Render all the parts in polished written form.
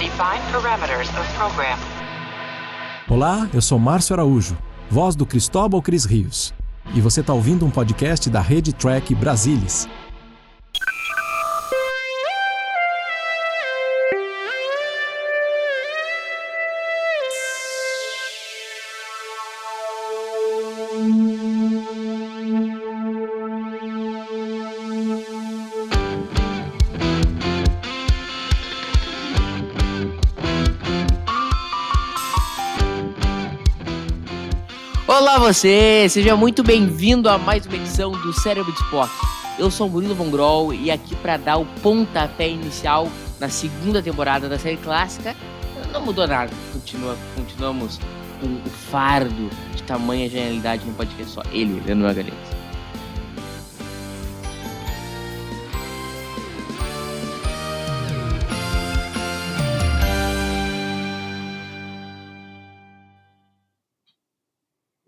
Define parameters of program. Olá, eu sou Márcio Araújo, voz do Cristóbal Cris Rios. E você está ouvindo um podcast da Rede Track Brasilis. Olá você, seja muito bem-vindo a mais uma edição do Cérebro de Spock. Eu sou o Murilo Von Groll e aqui para dar o pontapé inicial na segunda temporada da série clássica, não mudou nada, continuamos com o fardo de tamanha genialidade no podcast, só ele, Leandro Magalhães.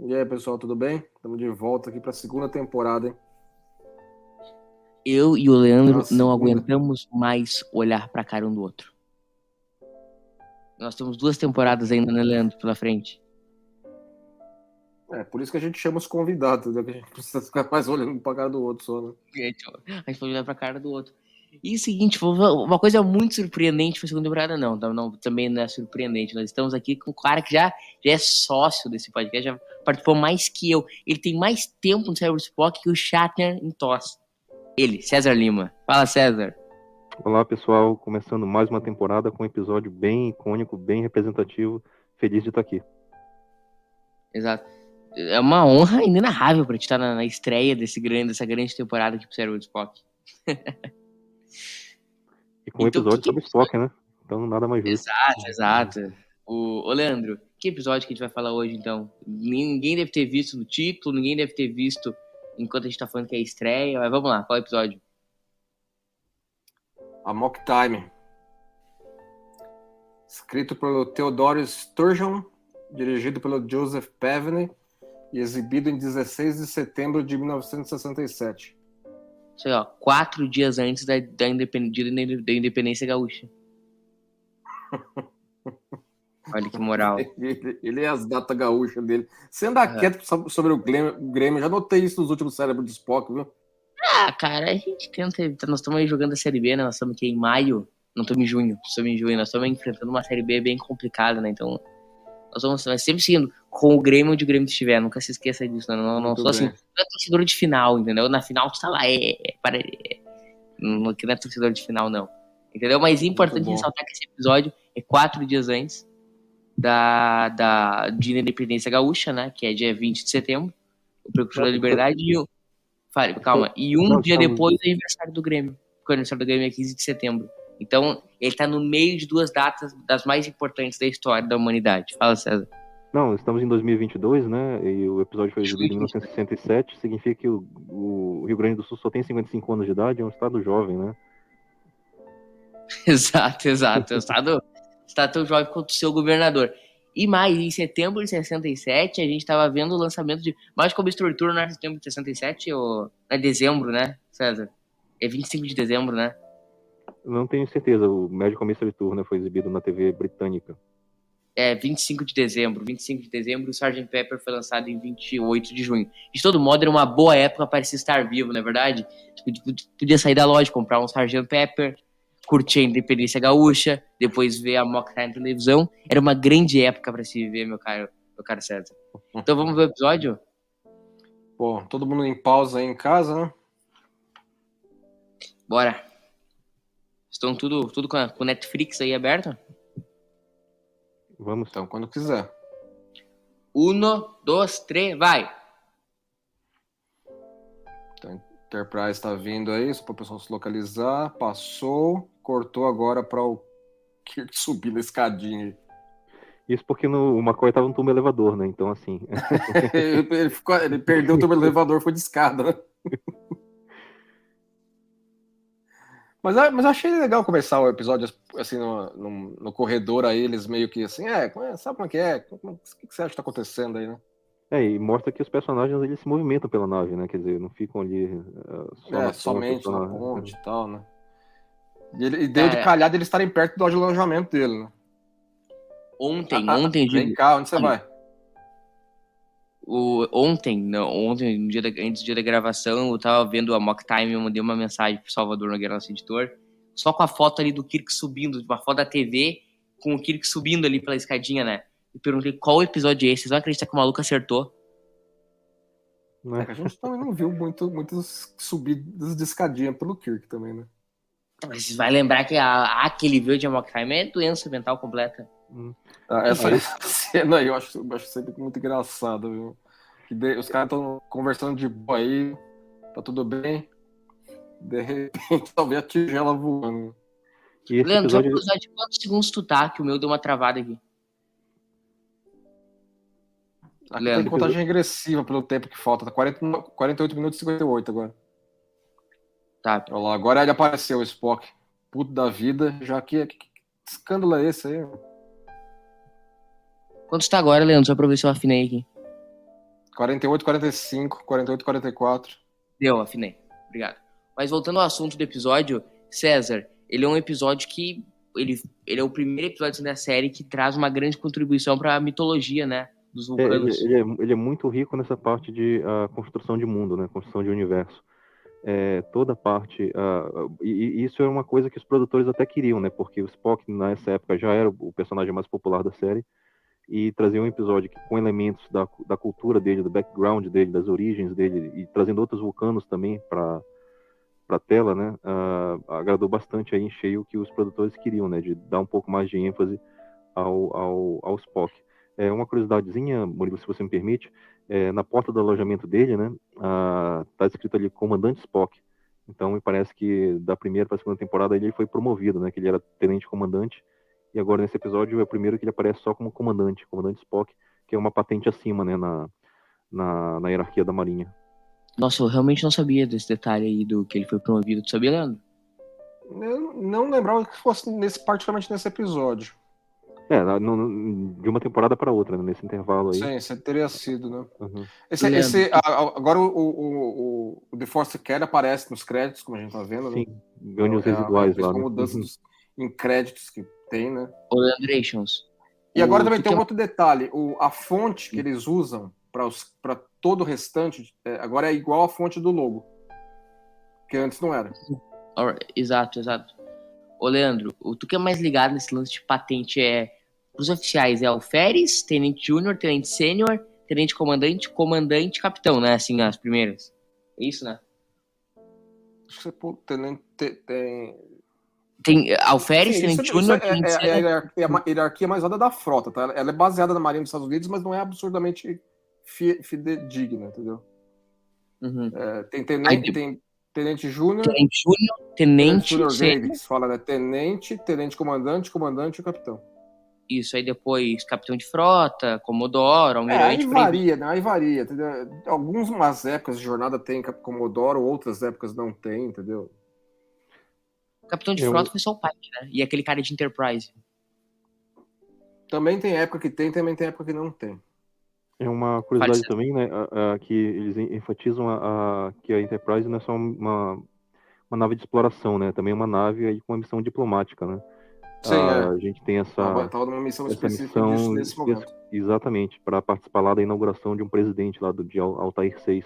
E aí, pessoal, tudo bem? Estamos de volta aqui para a segunda temporada, hein? Eu e o Leandro Nossa, não aguentamos mais olhar pra cara um do outro. Nós temos 2 temporadas ainda, né, Leandro, pela frente. É, por isso que a gente chama os convidados, né? Que a gente precisa ficar mais olhando para a cara do outro só, né? A gente pode olhar pra cara do outro. E o seguinte, foi uma coisa muito surpreendente pra segunda temporada, não, também não é surpreendente. Nós estamos aqui com um cara que já é sócio desse podcast, já participou mais que eu. Ele tem mais tempo no Cérebro Spock que o Shatner em TOS. Ele, César Lima. Fala, César. Olá, pessoal. Começando mais uma temporada com um episódio bem icônico, bem representativo. Feliz de estar aqui. Exato. É uma honra inenarrável pra te estar na estreia dessa grande temporada aqui pro Cérebro Spock. E com um Então, episódio sobre Spock, né? Então nada mais justo. Exato. Ô, Leandro, que episódio que a gente vai falar hoje, então? Ninguém deve ter visto no título, ninguém deve ter visto enquanto a gente tá falando que é estreia, mas vamos lá, qual é o episódio? Amok Time. Escrito pelo Theodore Sturgeon, dirigido pelo Joseph Pevney e exibido em 16 de setembro de 1967. Isso aí, ó, 4 dias antes da independência gaúcha. Olha que moral. Ele é as datas gaúchas dele. Você anda quieto sobre o Grêmio, já notei isso nos últimos Cérebros de Spock, viu? Ah, cara, a gente tenta. Nós estamos aí jogando a Série B, né? Nós estamos aqui em maio. Não estamos em junho, estamos em junho. Nós estamos enfrentando uma Série B bem complicada, né? Então, nós vamos sempre seguindo com o Grêmio onde o Grêmio estiver. Nunca se esqueça disso, né? Não sou assim, não é torcedor de final, entendeu? Na final tu tá lá, não é torcedor de final, não. Entendeu? Mas é importante ressaltar que esse episódio é 4 dias antes de Independência Gaúcha, né? Que é dia 20 de setembro, o Precursor da Liberdade. E um dia depois do aniversário do Grêmio. Porque o aniversário do Grêmio é 15 de setembro. Então, ele tá no meio de 2 datas das mais importantes da história da humanidade. Fala, César. Não, estamos em 2022, né? E o episódio foi exibido em 1967. Significa que o Rio Grande do Sul só tem 55 anos de idade, é um estado jovem, né? Exato. É um estado tão jovem quanto o seu governador. E mais, em setembro de 67, a gente tava vendo o lançamento de Magical Mystery Tour, não é setembro de 67 ou é dezembro, né, César? É 25 de dezembro, né? Não tenho certeza. O Magical Mystery Tour, né, foi exibido na TV britânica. É 25 de dezembro. 25 de dezembro, o Sgt. Pepper foi lançado em 28 de junho. De todo modo, era uma boa época para se estar vivo, não é verdade? Podia sair da loja, comprar um Sgt. Pepper, curtir a Independência Gaúcha, depois ver a Amok Time na televisão. Era uma grande época para se viver, meu caro César. Então vamos ver o episódio? Bom, todo mundo em pausa aí em casa, né? Bora. Estão tudo com o Netflix aí aberto? Vamos. Então, quando quiser. 1, 2, 3, vai! Então, Enterprise está vindo aí, só para o pessoal se localizar. Passou, cortou agora para o Kirk subir na escadinha. Isso porque o McCoy estava no turbo elevador, né? Então, assim... ele perdeu o turbo elevador, foi de escada, né? Mas eu achei legal começar o episódio assim no corredor aí, eles meio que assim, sabe como é que é? O que você acha que tá acontecendo aí, né? E mostra que os personagens eles se movimentam pela nave, né? Quer dizer, não ficam ali somente na ponte e tal, né? E deu de calhar dele estarem perto do alojamento dele, né? Ontem, Vem cá, onde você vai? Ontem, antes do dia da gravação, eu tava vendo a Mock Time, eu mandei uma mensagem pro Salvador Nogueira, nosso editor, só com a foto ali do Kirk subindo, uma foto da TV, com o Kirk subindo ali pela escadinha, né? E perguntei qual episódio é esse, vocês vão acreditar que o maluco acertou? É que a gente também não viu muitas subidas de escadinha pelo Kirk também, né? Mas vai lembrar que aquele vídeo de Mock Time é doença mental completa. Essa cena aí eu acho sempre muito engraçado, viu? Os caras estão conversando de boa aí, tá tudo bem. De repente, só vê a tigela voando. E esse Leandro, episódio... de quantos segundos tu tá? Que o meu deu uma travada aqui. Aqui tem contagem regressiva pelo tempo que falta. Tá 48 minutos e 58 agora. Tá. Olha lá, agora ele apareceu, o Spock. Puto da vida. Já que escândalo é esse aí? Quanto tá agora, Leandro? Só pra ver se eu afinei aqui. 48, 45, 48, 44. Deu, afinei. Obrigado. Mas voltando ao assunto do episódio, César, ele é um episódio que... Ele é o primeiro episódio da série que traz uma grande contribuição pra mitologia, né? Dos vulcanos. Ele é muito rico nessa parte de construção de mundo, né? Construção de universo. Toda parte... e isso é uma coisa que os produtores até queriam, né? Porque o Spock, nessa época, já era o personagem mais popular da série. E trazer um episódio com elementos da cultura dele, do background dele, das origens dele, e trazendo outros vulcanos também para a tela, né, agradou bastante aí em cheio o que os produtores queriam, né, de dar um pouco mais de ênfase ao Spock. Uma curiosidadezinha, Murilo, se você me permite, na porta do alojamento dele, né, tá escrito ali Comandante Spock. Então me parece que da primeira para a segunda temporada ele foi promovido, né, que ele era tenente comandante. E agora, nesse episódio, é o primeiro que ele aparece só como comandante Spock, que é uma patente acima, né, na hierarquia da Marinha. Nossa, eu realmente não sabia desse detalhe aí do que ele foi promovido. Tu sabia, Leandro? Eu não lembrava que fosse particularmente nesse episódio. De uma temporada para outra, né, nesse intervalo aí. Sim, você teria sido, né? Uhum. Agora o The Force Care aparece nos créditos, como a gente tá vendo, né? Sim, ganhos residuais lá. Uma mudança em créditos que tem, né? Leandrations. E agora também tem um outro detalhe. A fonte que eles usam para todo o restante agora é igual à fonte do logo. Que antes não era. Exato. Ô, Leandro, tu que é mais ligado nesse lance de patente os oficiais, alferes, tenente júnior, tenente sênior, tenente comandante, comandante, capitão, né? Assim, as primeiras. É isso, né? Acho que você tem alferes, tenente júnior, tenente sênior. É a hierarquia mais alta da frota, tá? Ela é baseada na Marinha dos Estados Unidos, mas não é absurdamente fidedigna, entendeu? Uhum. Tem tenente júnior, tenente sênior, que se fala, né? Tenente comandante e capitão. Isso, aí depois capitão de frota, comodoro, almirante. Aí varia, entendeu? Algumas épocas de jornada tem comodoro, outras épocas não tem, entendeu? Capitão de frota foi só o Pike, né? E aquele cara de Enterprise. Também tem época que tem, também tem época que não tem. É uma curiosidade também, né? Que eles enfatizam que a Enterprise não é só uma nave de exploração, né? Também é uma nave aí com uma missão diplomática, né? Sim, a gente tem Tava numa missão específica disso nesse momento. Exatamente, para participar lá da inauguração de um presidente lá de Altair 6.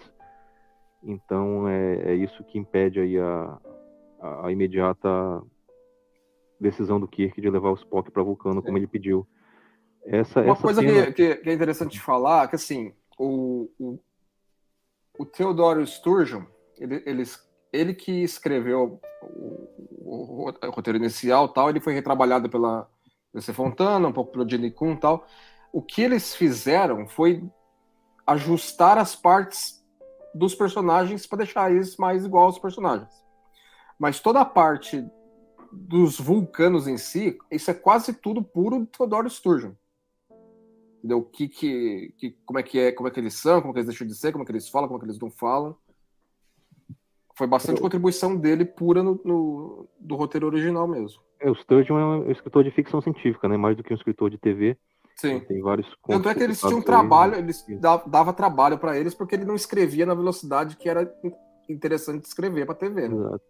Então é isso que impede aí a imediata decisão do Kirk de levar o Spock para Vulcano, como ele pediu. Uma coisa que é interessante de falar, que assim, o Theodore Sturgeon, ele que escreveu o roteiro inicial, tal, ele foi retrabalhado pela C. Fontana, um pouco pelo Gene Kuhn e tal. O que eles fizeram foi ajustar as partes dos personagens para deixar eles mais igual aos personagens. Mas toda a parte dos vulcanos em si, isso é quase tudo puro Theodore Sturgeon. Entendeu? Como é que eles são, como é que eles deixam de ser, como é que eles falam, como é que eles não falam. Foi bastante contribuição dele pura do roteiro original mesmo. O Sturgeon é um escritor de ficção científica, né? Mais do que um escritor de TV. Sim. Tem vários contos. Tanto é que eles tinham trabalho, dava trabalho para eles porque ele não escrevia na velocidade que era interessante de escrever para TV. Né? Exato.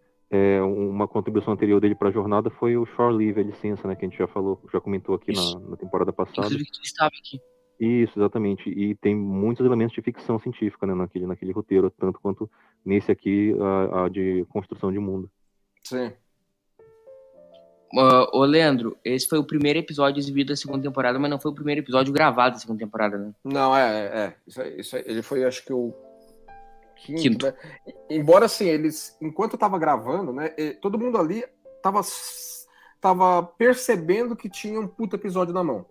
Uma contribuição anterior dele para a jornada foi o Shore Leave, a licença, né, que a gente já comentou aqui Isso. na temporada passada. Inclusive que tu estava aqui. Isso, exatamente. E tem muitos elementos de ficção científica, né, naquele roteiro, tanto quanto nesse aqui, a de construção de mundo. Sim. Ô, Leandro, esse foi o primeiro episódio exibido da segunda temporada, mas não foi o primeiro episódio gravado da segunda temporada, né? Não, isso aí, ele foi, acho que o quinto. Quinto. Né? Embora, assim, enquanto eu tava gravando, né, todo mundo ali tava percebendo que tinha um puto episódio na mão.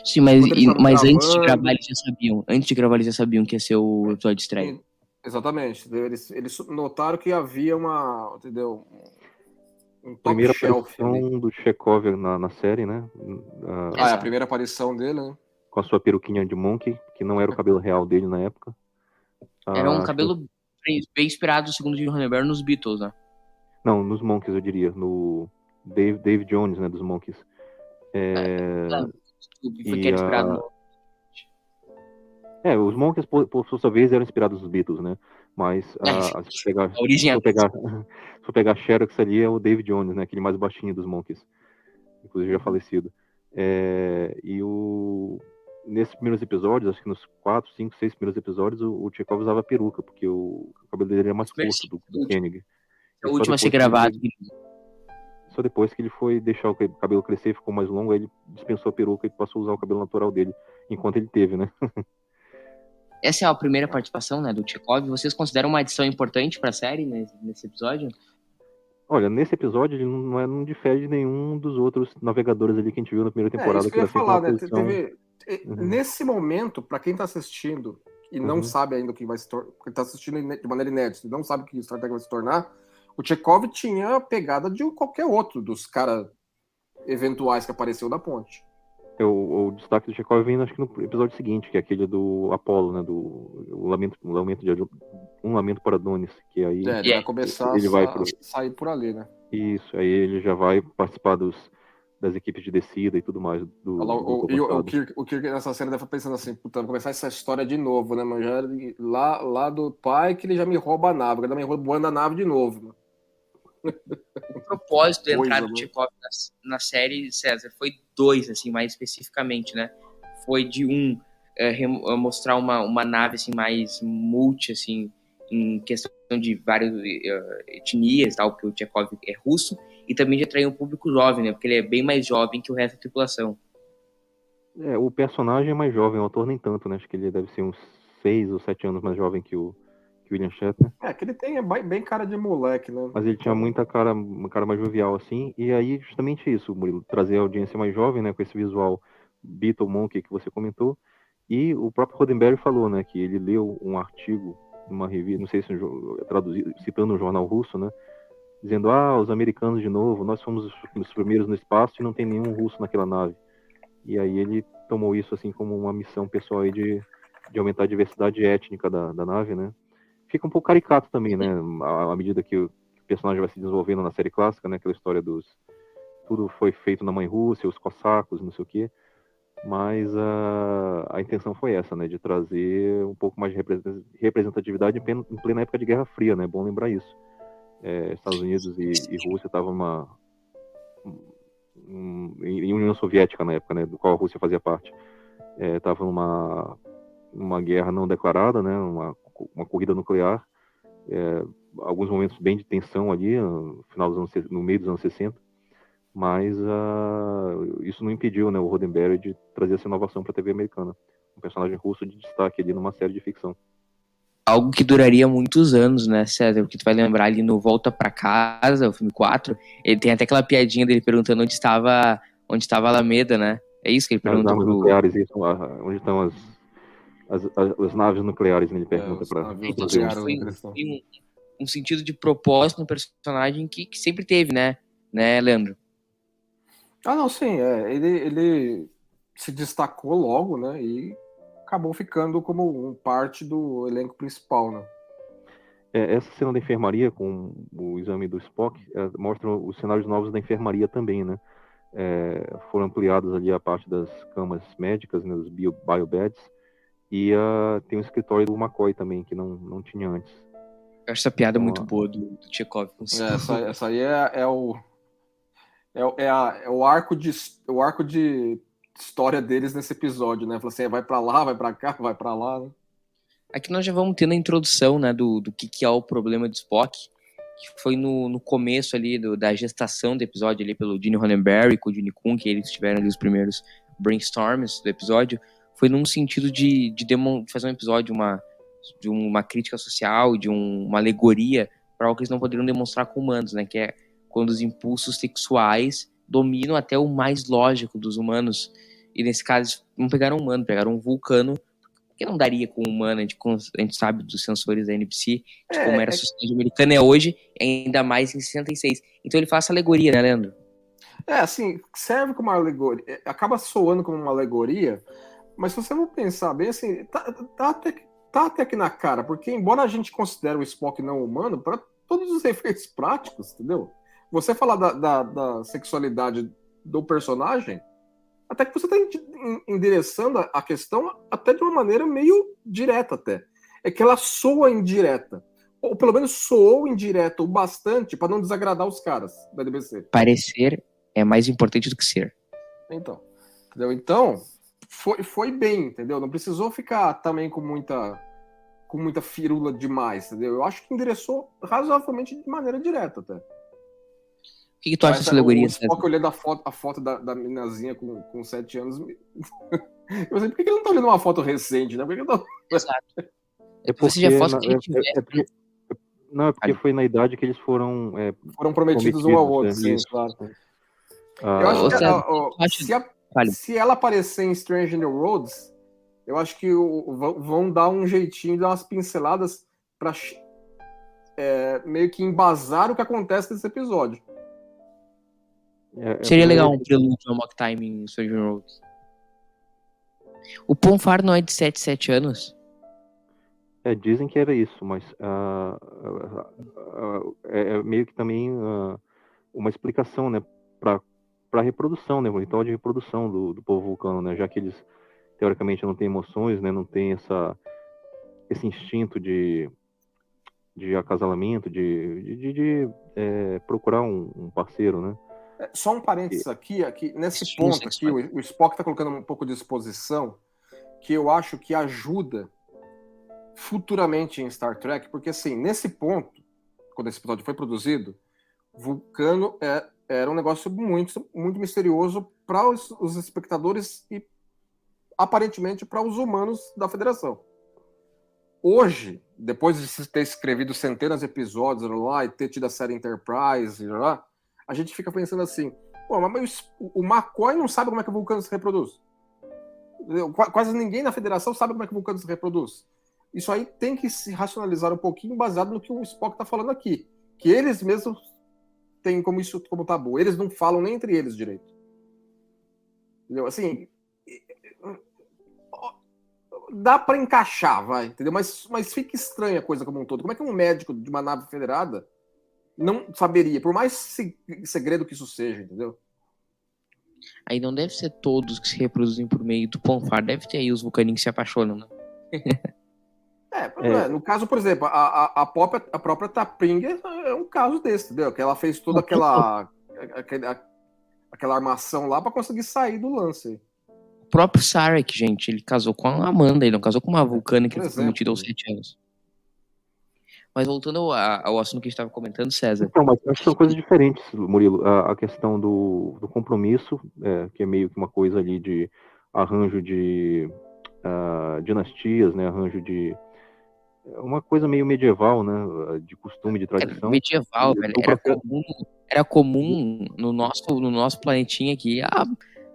Sim, mas Enquanto eles estavam antes de gravando- gravar, eles já sabiam. Antes de gravar, eles já sabiam que ia ser o episódio de estreia. Exatamente. Eles notaram que havia entendeu? Um top Primeira shelf ali. aparição do Chekhov na série, né? É a primeira aparição dele, né? Com a sua peruquinha de Monkey, que não era o cabelo real dele na época. Era um acho cabelo bem inspirado, segundo o Gene Roddenberry, nos Beatles, né? Não, nos Monkeys, eu diria. No Dave Jones, né, dos Monkeys. Desculpe, foi que era inspirado no... Os Monkeys, por sua vez, eram inspirados nos Beatles, né? Mas se a origem for pegar Xerox ali, é o Dave Jones, né? Aquele mais baixinho dos Monkeys. Inclusive já falecido. Nesses primeiros episódios, acho que nos 4, 5, 6 primeiros episódios, o Chekhov usava peruca, porque o cabelo dele era mais curto do Koenig. É o último a ser gravado. Só depois que ele foi deixar o cabelo crescer e ficou mais longo, aí ele dispensou a peruca e passou a usar o cabelo natural dele, enquanto ele teve, né? Essa é a primeira participação, né, do Chekhov. Vocês consideram uma adição importante pra série nesse episódio? Olha, nesse episódio ele não difere de nenhum dos outros navegadores ali que a gente viu na primeira temporada. Isso que eu ia falar, né? Posição... Nesse momento, para quem tá assistindo e não sabe ainda o que vai se tornar, porque tá assistindo de maneira inédita e não sabe o que Star Trek vai se tornar, o Chekhov tinha a pegada de qualquer outro dos caras eventuais que apareceu na ponte. O destaque do Chekhov vem, acho que no episódio seguinte, que é aquele do Apollo, né? Um Lamento para Adonis, que aí ele vai começar a sair por ali, né? Isso, aí ele já vai participar das equipes de descida e tudo mais. O Kirk nessa cena deve estar pensando assim, puta, vou começar essa história de novo, né, mano? Já lá do pai que ele já me rouba a nave, agora me roubando a nave de novo, mano. O propósito da entrada do Chekhov na série, César, foi 2, assim, mais especificamente, né? Foi de mostrar uma nave, assim, mais multi, assim, em questão de várias etnias, tal, porque o Chekhov é russo, e também de atrair um público jovem, né? Porque ele é bem mais jovem que o resto da tripulação. O personagem é mais jovem, o ator nem tanto, né? Acho que ele deve ser uns 6 ou 7 anos mais jovem que o William Shatner. Que ele tem bem cara de moleque, né? Mas ele tinha uma cara mais jovial, assim. E aí, justamente isso, Murilo, trazer a audiência mais jovem, né? Com esse visual Beatle Monkey que você comentou. E o próprio Roddenberry falou, né? Que ele leu um artigo numa revista, não sei se traduzido, citando um jornal russo, né? Dizendo, os americanos de novo, nós fomos os primeiros no espaço e não tem nenhum russo naquela nave. E aí ele tomou isso, assim, como uma missão pessoal aí de aumentar a diversidade étnica da nave, né? Fica um pouco caricato também, né? À medida que o personagem vai se desenvolvendo na série clássica, né? Aquela história tudo foi feito na mãe Rússia, os cossacos, não sei o quê. Mas a intenção foi essa, né? De trazer um pouco mais de representatividade em plena época de Guerra Fria, né? É bom lembrar isso. Estados Unidos e Rússia estavam em União Soviética na época, né? Do qual a Rússia fazia parte. Estava numa guerra não declarada, né? Uma corrida nuclear, alguns momentos bem de tensão ali, no meio dos anos 60, mas isso não impediu, né, o Roddenberry de trazer essa inovação para a TV americana. Um personagem russo de destaque ali numa série de ficção. Algo que duraria muitos anos, né, César? Porque tu vai lembrar ali no Volta Pra Casa, o filme 4, ele tem até aquela piadinha dele perguntando onde estava a Alameda, né? É isso que ele pergunta pro... nucleares, isso, onde estão as naves nucleares, né? Ele pergunta para. Então, foi um sentido de propósito no personagem que sempre teve, né, Leandro? Não, sim, ele se destacou logo, né, e acabou ficando como parte do elenco principal, né. Essa cena da enfermaria com o exame do Spock mostra os cenários novos da enfermaria também, né. Foram ampliados ali a parte das camas médicas, né, os biobeds, e tem o escritório do McCoy também, que não tinha antes. Eu acho essa piada Então, muito boa do Chekhov. Essa aí é o arco de história deles nesse episódio, né? Fala assim, vai pra lá, vai pra cá, vai pra lá, né? Aqui nós já vamos tendo a introdução, né, do que é o problema do Spock, que foi no começo ali da gestação do episódio ali pelo Gene Roddenberry com o Gene Kun, que eles tiveram ali os primeiros brainstorms do episódio, foi num sentido de fazer um episódio, de uma crítica social, de uma alegoria para algo que eles não poderiam demonstrar com humanos, né, que é quando os impulsos sexuais dominam até o mais lógico dos humanos. E nesse caso, eles não pegaram um humano, pegaram um vulcano, que não daria com um humano, a gente sabe dos sensores da NBC, de como era a sociedade americana hoje, ainda mais em 66. Então ele faz essa alegoria, né, Leandro? Assim, serve como uma alegoria, acaba soando como uma alegoria, mas se você for pensar bem, assim, tá até aqui na cara, porque embora a gente considere o Spock não humano, para todos os efeitos práticos, entendeu? Você falar da sexualidade do personagem, até que você está endereçando a questão até de uma maneira meio direta até. É que ela soa indireta. Ou pelo menos soou indireta o bastante para não desagradar os caras da NBC. Parecer é mais importante do que ser. Então, entendeu? Então, foi bem, entendeu? Não precisou ficar também com muita firula demais, entendeu? Eu acho que endereçou razoavelmente de maneira direta até. O que tu acha dessa alegoria? O Spock olhando a foto da meninazinha com 7 anos. Eu sei, por que ele não tá olhando uma foto recente, né? Exato. É porque, Você já foto que não, é porque foi na idade que eles foram prometidos um ao outro, né? sim, Isso. claro. Eu acho que se ela aparecer em Strange New Worlds, eu acho que vão dar um jeitinho, dar umas pinceladas pra meio que embasar o que acontece nesse episódio. Seria legal um prelúdio ao Mock Time em Strange New Worlds. O Ponfar não é de 7 anos? Dizem que era isso, mas é meio que também uma explicação, né, para reprodução, né, o ritual de reprodução do povo vulcano, né, já que eles teoricamente não têm emoções, né, não tem esse instinto de acasalamento, de procurar um parceiro, né. Só um parênteses aqui nesse ponto aqui, o Spock está colocando um pouco de exposição que eu acho que ajuda futuramente em Star Trek, porque assim, nesse ponto, quando esse episódio foi produzido, Vulcano era um negócio muito, muito misterioso para os espectadores e aparentemente para os humanos da Federação. Hoje, depois de ter escrevido centenas de episódios lá e ter tido a série Enterprise lá, a gente fica pensando assim, mas o McCoy não sabe como é que o Vulcano se reproduz. Quase ninguém na Federação sabe como é que o Vulcano se reproduz. Isso aí tem que se racionalizar um pouquinho baseado no que o Spock está falando aqui. Que eles mesmos têm isso como tabu. Eles não falam nem entre eles direito. Entendeu? Assim, dá para encaixar, vai, entendeu? Mas fica estranha a coisa como um todo. Como é que um médico de uma nave federada não saberia, por mais segredo que isso seja, entendeu? Aí não deve ser todos que se reproduzem por meio do Ponfar, deve ter aí os vulcaninhos que se apaixonam, né? No caso, por exemplo, a própria T'Pring é um caso desse, entendeu? Que ela fez toda aquela armação lá para conseguir sair do lance. O próprio Sarek, gente, ele casou com a Amanda, ele não casou com uma vulcana que ele foi prometido aos 7 anos. Mas voltando ao assunto que a gente estava comentando, César. Então, mas acho que são coisas diferentes, Murilo. A questão do compromisso, que é meio que uma coisa ali de arranjo de dinastias, né? Arranjo de uma coisa meio medieval, né? De costume, de tradição. Medieval, velho. Era comum no nosso planetinha aqui há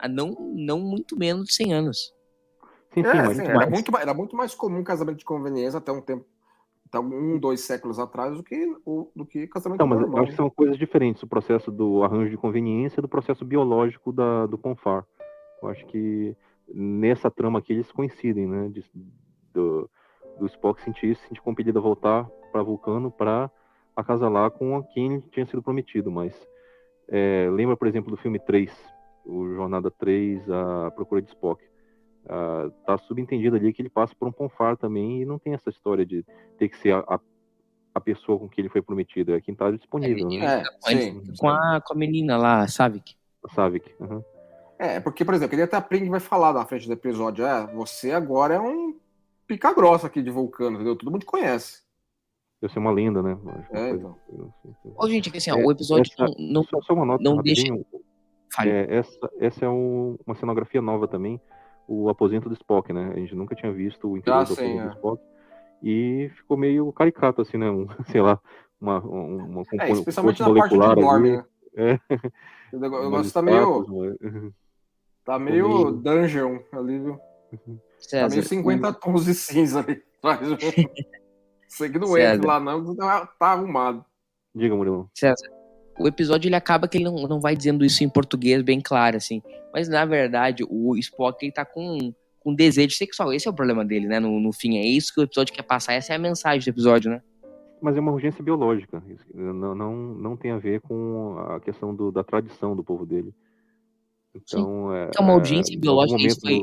não muito menos de 100 anos. Sim, mas era muito mais comum casamento de conveniência até um tempo. Então, 2 séculos atrás do que casamento normal. Mas acho que são coisas diferentes, o processo do arranjo de conveniência e do processo biológico do Ponfar. Eu acho que nessa trama aqui eles coincidem, né? Do Spock se sentir compelido a voltar para Vulcano para acasalar com quem tinha sido prometido. Mas lembra, por exemplo, do filme 3, o Jornada 3, A Procura de Spock. Tá subentendido ali que ele passa por um Ponfar também e não tem essa história de ter que ser a pessoa com quem ele foi prometido, é quem está disponível, né? Sim. Com a menina lá, a Savick. A Savick. Uhum. Porque, por exemplo, ele até a Pring vai falar na frente do episódio, você agora é um pica grossa aqui de Vulcano, entendeu? Todo mundo te conhece. Deve ser uma lenda, né? Então. Ô, gente, que assim, ó, o episódio só uma nota não rapidinho. deixa... Essa é uma cenografia nova também, o aposento do Spock, né? A gente nunca tinha visto o interior do aposento do Spock. E ficou meio caricato, assim, né? Sei lá, uma especialmente na parte que dorme, né? O negócio tá meio dungeon ali, viu? César, tá meio 50 tons de cinza ali. Você que não entra lá não, tá arrumado. Diga, Murilo. César, o episódio ele acaba que ele não vai dizendo isso em português bem claro, assim. Mas, na verdade, o Spock ele tá com desejo sexual. Esse é o problema dele, né? No fim, é isso que o episódio quer passar. Essa é a mensagem do episódio, né? Mas é uma urgência biológica. Não tem a ver com a questão da tradição do povo dele. Então, é uma urgência biológica. Isso foi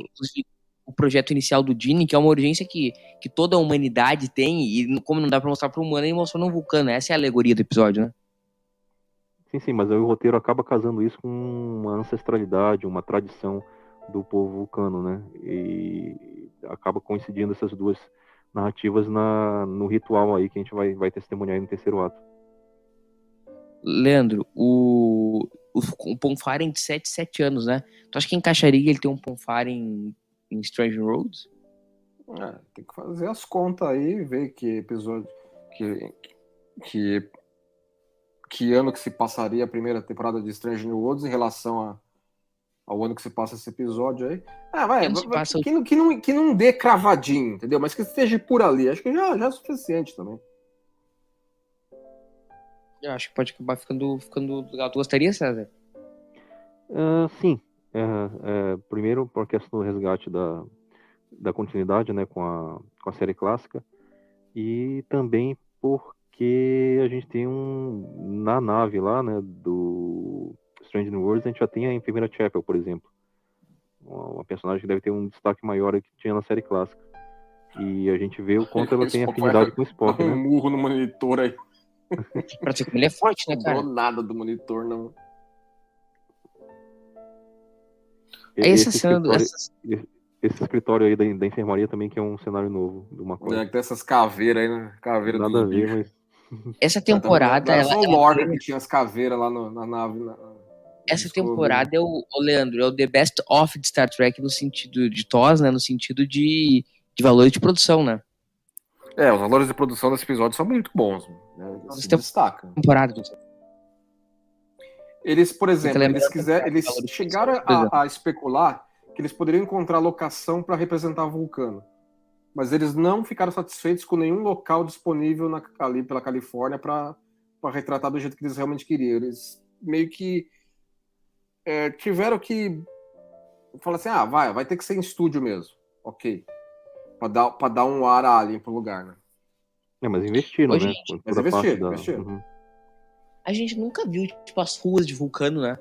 o projeto inicial do Gene, que é uma urgência que toda a humanidade tem. E como não dá pra mostrar pro humano, ele mostrou no Vulcano. Essa é a alegoria do episódio, né? Sim, mas aí o roteiro acaba casando isso com uma ancestralidade, uma tradição do povo vulcano, né? E acaba coincidindo essas duas narrativas no ritual aí que a gente vai testemunhar aí no terceiro ato. Leandro, o Ponfaren de 7 anos, né? Tu acha que encaixaria ele ter um Ponfaren em Strange Roads? Tem que fazer as contas aí, ver que episódio, que ano que se passaria a primeira temporada de Strange New Worlds em relação ao ano que se passa esse episódio aí. Que não dê cravadinho, entendeu? Mas que esteja por ali. Acho que já é suficiente também. Eu acho que pode acabar ficando legal. Tu gostaria, César? Sim. Primeiro, por questão do resgate da continuidade, né, com a série clássica. E também porque a gente tem na nave lá, né, do Strange New Worlds, a gente já tem a Enfermeira Chapel, por exemplo. Uma personagem que deve ter um destaque maior que tinha na série clássica. E a gente vê o quanto ela tem afinidade com o Spock, né? Um murro no monitor aí. Pra ver como ele é forte, né, cara? Não sobrou nada do monitor, não. Esse escritório aí da enfermaria também, que é um cenário novo do McCoy. Que tem essas caveiras aí, né? Caveira nada a ver, mas... Essa temporada... Era só o Lorca que tinha as caveiras lá na nave. Essa temporada Leandro, é o The Best of de Star Trek no sentido de TOS, né? No sentido de valores de produção, né? Os valores de produção desse episódio são muito bons. Né? Se destacam. Temporada. Eles, por exemplo, eles chegaram a especular que eles poderiam encontrar locação para representar Vulcano. Mas eles não ficaram satisfeitos com nenhum local disponível ali pela Califórnia para retratar do jeito que eles realmente queriam. Eles meio que tiveram que falar assim, vai ter que ser em estúdio mesmo. Ok. Pra dar um ar alien pro lugar, né? Mas investiram, né? Mas investiram. Uhum. A gente nunca viu, tipo, as ruas de Vulcano, né?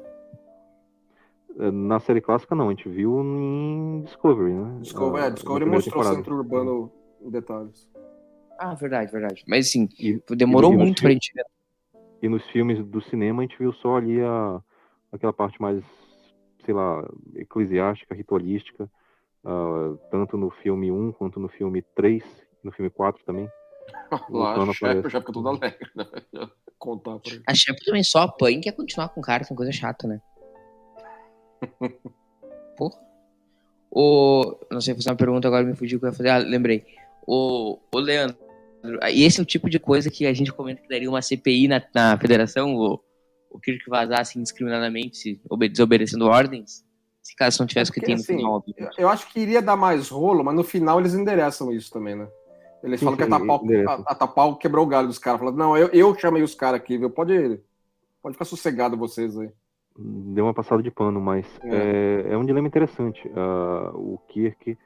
Na série clássica, não. A gente viu em Discovery, né? Discovery mostrou o centro urbano em detalhes. Verdade. Mas, assim, demorou muito pra gente ver. E nos filmes do cinema, a gente viu só ali aquela parte mais, sei lá, eclesiástica, ritualística. Tanto no filme 1 quanto no filme 3, no filme 4 também. Lá, a Shepard já fica toda alegre, né? Contar pra ele. A Shepard também só apanha e quer continuar com o cara, que é uma coisa chata, né? Porra. Não sei, fazer uma pergunta agora, me fugiu o que eu ia fazer. Lembrei. O Leandro, e esse é o tipo de coisa que a gente comenta que daria uma CPI na federação, o Kirk vazasse indiscriminadamente, desobedecendo ordens? Se caso não tivesse que ter no final. Eu acho que iria dar mais rolo, mas no final eles endereçam isso também, né? Eles falam que a Tapau quebrou o galho dos caras. Falam, não, eu chamei os caras aqui, viu? Pode ficar sossegado vocês aí. Deu uma passada de pano, mas é um dilema interessante. O Kirk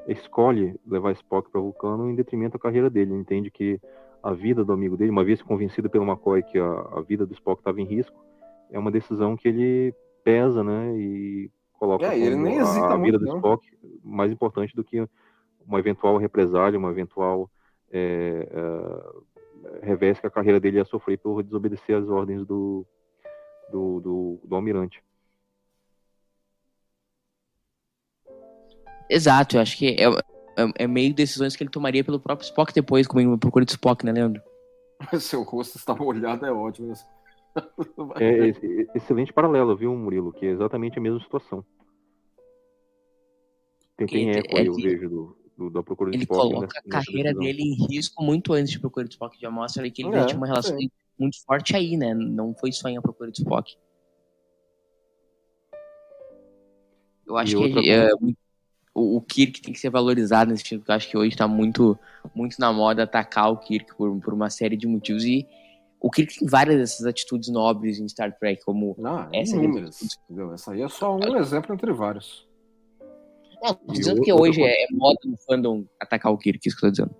escolhe levar Spock para Vulcano em detrimento da carreira dele. Ele entende que a vida do amigo dele, uma vez convencido pelo McCoy que a vida do Spock estava em risco, é uma decisão que ele pesa, né? E coloca ele nem hesita a vida muito, do Spock mais importante do que uma eventual represália, uma eventual revés que a carreira dele ia sofrer por desobedecer às ordens do almirante. Exato, eu acho que é meio decisões que ele tomaria pelo próprio Spock depois, como em Procura de Spock, né, Leandro? Seu rosto está molhado, é ótimo. Excelente paralelo, viu, Murilo? Que é exatamente a mesma situação. Tem eco aí, eu vejo, da Procura de Ele Spock. coloca a carreira dele em risco muito antes de Procura de Spock. Já mostra ali que ele já tinha uma relação sim. muito forte aí, né? Não foi só em A Procura de Spock. Eu acho que o Kirk tem que ser valorizado nesse sentido, porque eu acho que hoje tá muito, muito na moda atacar o Kirk por uma série de motivos. E o Kirk tem várias dessas atitudes nobres em Star Trek, como essa. Inúmeras, entendeu? Essa aí é só um exemplo entre vários. Não, tô dizendo que hoje é moda no fandom atacar o Kirk, isso que eu tô dizendo.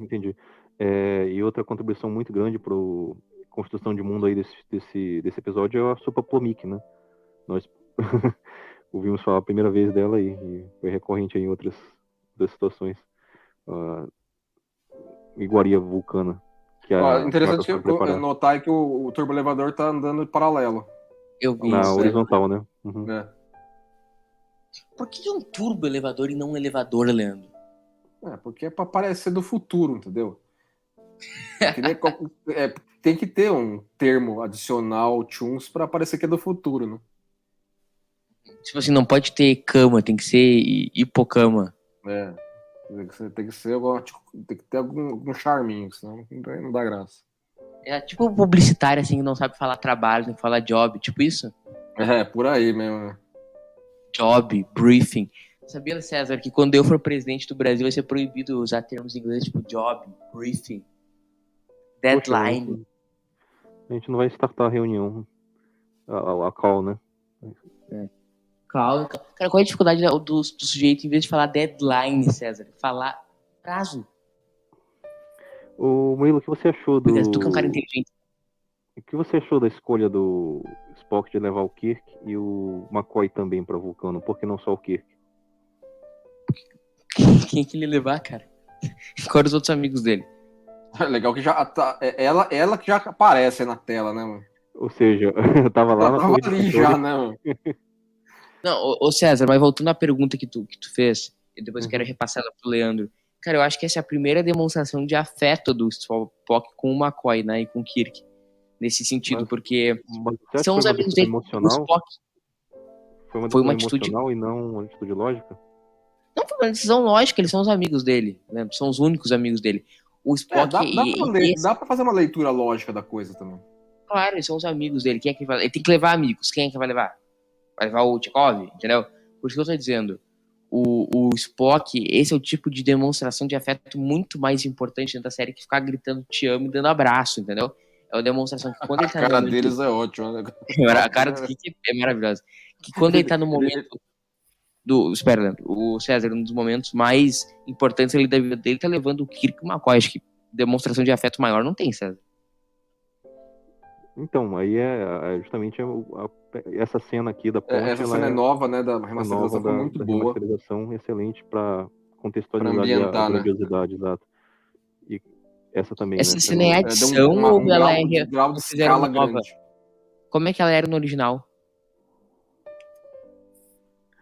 Entendi. E outra contribuição muito grande para a construção de mundo aí desse episódio é a sopa Plomik, né? Nós ouvimos falar a primeira vez dela e foi recorrente em outras situações. Iguaria vulcana. Que interessante notar que o turboelevador tá andando paralelo. Eu vi na isso. Horizontal, né? Uhum. Por que é um turbo-elevador e não um elevador, Leandro? Porque é pra parecer do futuro, entendeu? Tem que ter um termo adicional, TUNS, pra parecer que é do futuro, né? Tipo assim, não pode ter cama, tem que ser hipocama. Tem que ter algum charminho, senão não dá graça. É tipo publicitário, assim, que não sabe falar trabalho, tem que falar job, tipo isso? Por aí mesmo. Job, briefing. Sabia, César, que quando eu for presidente do Brasil vai ser proibido usar termos em inglês tipo job, briefing, deadline. Poxa, a gente não vai startar a reunião, a call, né? Calma. Cara, qual é a dificuldade do sujeito, em vez de falar deadline, César, falar prazo? Ô, Murilo, o que você achou Tu que é um cara inteligente. O que você achou da escolha do Spock de levar o Kirk e o McCoy também para Vulcano? Por que não só o Kirk? Quem que ele ia levar, cara? Quais os outros amigos dele? É legal que já tá. Ela que já aparece na tela, né, mano? Ou seja, eu tava lá na torre ali já, né, mano? Não, ô César, mas voltando à pergunta que tu fez, e depois eu quero repassar ela pro Leandro. Cara, eu acho que essa é a primeira demonstração de afeto do Spock com o McCoy, né, e com o Kirk. Nesse sentido, porque são os amigos dele. O Spock foi uma atitude emocional e não uma atitude lógica? Não foi uma decisão lógica, eles são os amigos dele, né? São os únicos amigos dele. O Spock dá pra fazer uma leitura lógica da coisa também. Claro, eles são os amigos dele. Quem é que vai? Ele tem que levar amigos. Quem é que vai levar? Vai levar o Chekhov, entendeu? Por isso que eu tô dizendo. O Spock, esse é o tipo de demonstração de afeto muito mais importante dentro da série que ficar gritando te amo e dando abraço, entendeu? É uma demonstração que quando ele tá no momento... A cara deles é ótima, né? A cara do Kiki é maravilhosa. Que quando ele tá no momento espera, Leandro, o César, um dos momentos mais importantes ali da vida dele, tá levando o Kirk e o McCoy. Acho que demonstração de afeto maior não tem, César. Então, aí é justamente essa cena aqui da ponte. Essa cena é nova, né? Da remasterização foi muito boa. Remasterização excelente para contextualizar a grandiosidade, exato. E essa também, essa cena é adição ou ela é grau de escala grande? Como é que ela era no original?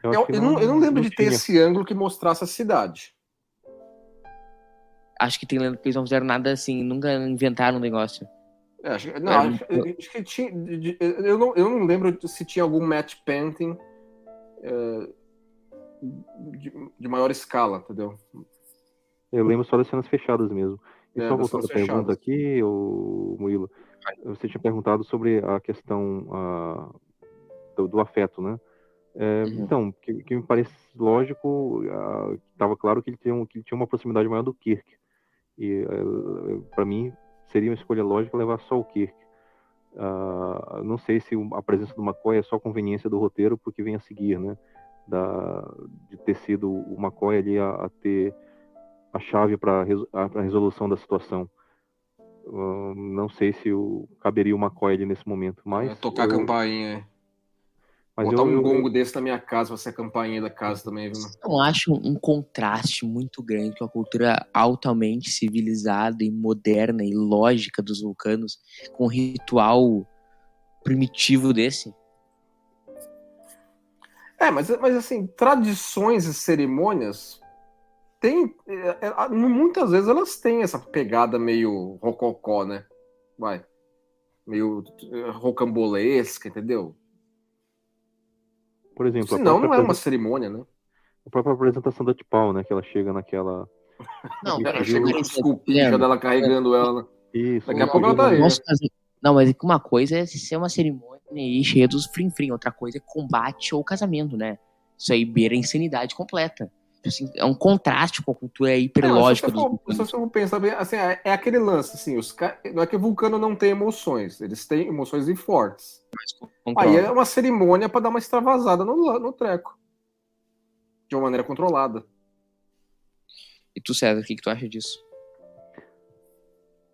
Eu não lembro de ter esse ângulo que mostrasse a cidade. Acho que tem lembro que eles não fizeram nada assim, nunca inventaram um negócio. Acho que tinha. Eu não lembro se tinha algum matte painting de maior escala, entendeu? Eu lembro só das cenas fechadas mesmo. E só voltando à pergunta aqui, Murilo, você tinha perguntado sobre a questão do afeto, né? Então, que me parece lógico, estava claro que ele tinha uma proximidade maior do Kirk. E para mim seria uma escolha lógica levar só o Kirk. Não sei se a presença do McCoy é só conveniência do roteiro porque vem a seguir, né? De ter sido o McCoy ali a ter a chave para a resolução da situação. Não sei se caberia o McCoy ali nesse momento, mas tocar a campainha. Mas Botar um gongo desse na minha casa, vai ser a campainha da casa também, viu? Eu acho um contraste muito grande com a cultura altamente civilizada e moderna e lógica dos vulcanos, com um ritual primitivo desse. Mas assim, tradições e cerimônias muitas vezes elas têm essa pegada meio rococó, né? Meio rocambolesca, entendeu? Por exemplo, Senão não é uma cerimônia, né? a própria apresentação da T'Pau, né? Que ela chega naquela... Não, Ela mas chega por com os exemplo, cupins, já dela carregando ela. Isso. Daqui a pouco ela tá aí. Não, mas uma coisa é ser uma cerimônia aí cheia dos frim-frim, outra coisa é combate ou casamento, né? Isso aí beira a insanidade completa. Assim, é um contraste com a cultura hiperlógica dos Se vulcanos. você for pensar bem, assim, é aquele lance, assim, não é que o vulcano não tem emoções, eles têm emoções fortes. Aí é uma cerimônia para dar uma extravasada no treco. De uma maneira controlada. E tu, César, o que tu acha disso?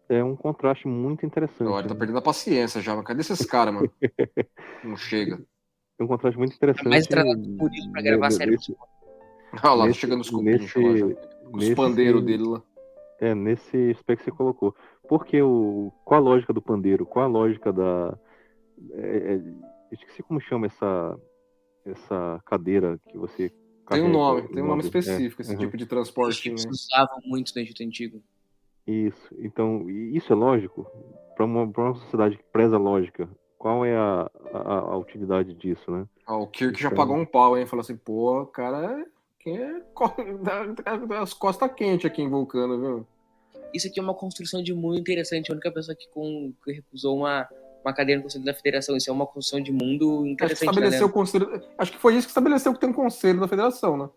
É um contraste muito interessante. Agora tá perdendo a paciência já, mas cadê esses caras, mano? Não chega. É um contraste muito interessante. Mais tratado por isso pra gravar série. Olha lá, chegando os cupins, com os pandeiros dele lá. Nesse aspecto que você colocou. Porque qual a lógica do pandeiro? Qual a lógica da... esqueci como chama essa cadeira que você carrega. Tem um nome específico, esse tipo de transporte. Eles usavam muito no Egito Antigo. Isso. Então, isso é lógico? Para uma sociedade que preza a lógica, qual é a utilidade disso, né? O Kirk já pagou um pau, hein? Falou assim, pô, cara, quem é as costas quentes aqui em Vulcano, viu? Isso aqui é uma construção de mundo interessante. A única pessoa que recusou uma cadeira no Conselho da Federação. Isso é uma construção de mundo interessante. Acho que foi isso que estabeleceu que tem um Conselho da Federação, né?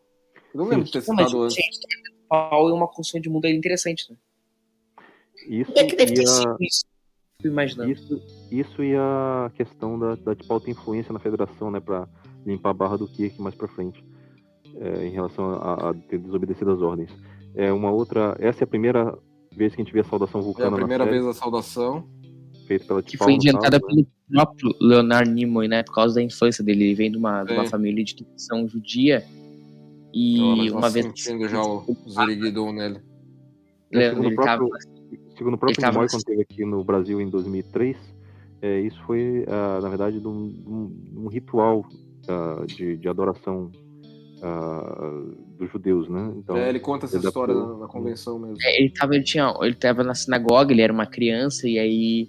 Eu não lembro de ter citado antes. Paulo é uma construção de mundo interessante, né? Isso é que deve ter sido isso. Imaginando. Isso e a questão da T'Pau ter influência na federação, né, para limpar a barra do Kirk mais para frente, em relação a ter desobedecido as ordens. Essa é a primeira vez que a gente vê a saudação vulcana. É a primeira vez a saudação feita pela T'Pau, que foi inventada pelo próprio Leonard Nimoy, né, por causa da infância dele. Ele vem de uma família de tradição judia e uma vez sentindo já o Ziriguidon nele. Segundo o próprio Nimoy, quando esteve aqui no Brasil em 2003, isso foi, na verdade, um ritual de adoração dos judeus, né? Então, ele conta essa história na convenção mesmo. Ele tava na sinagoga, ele era uma criança, e aí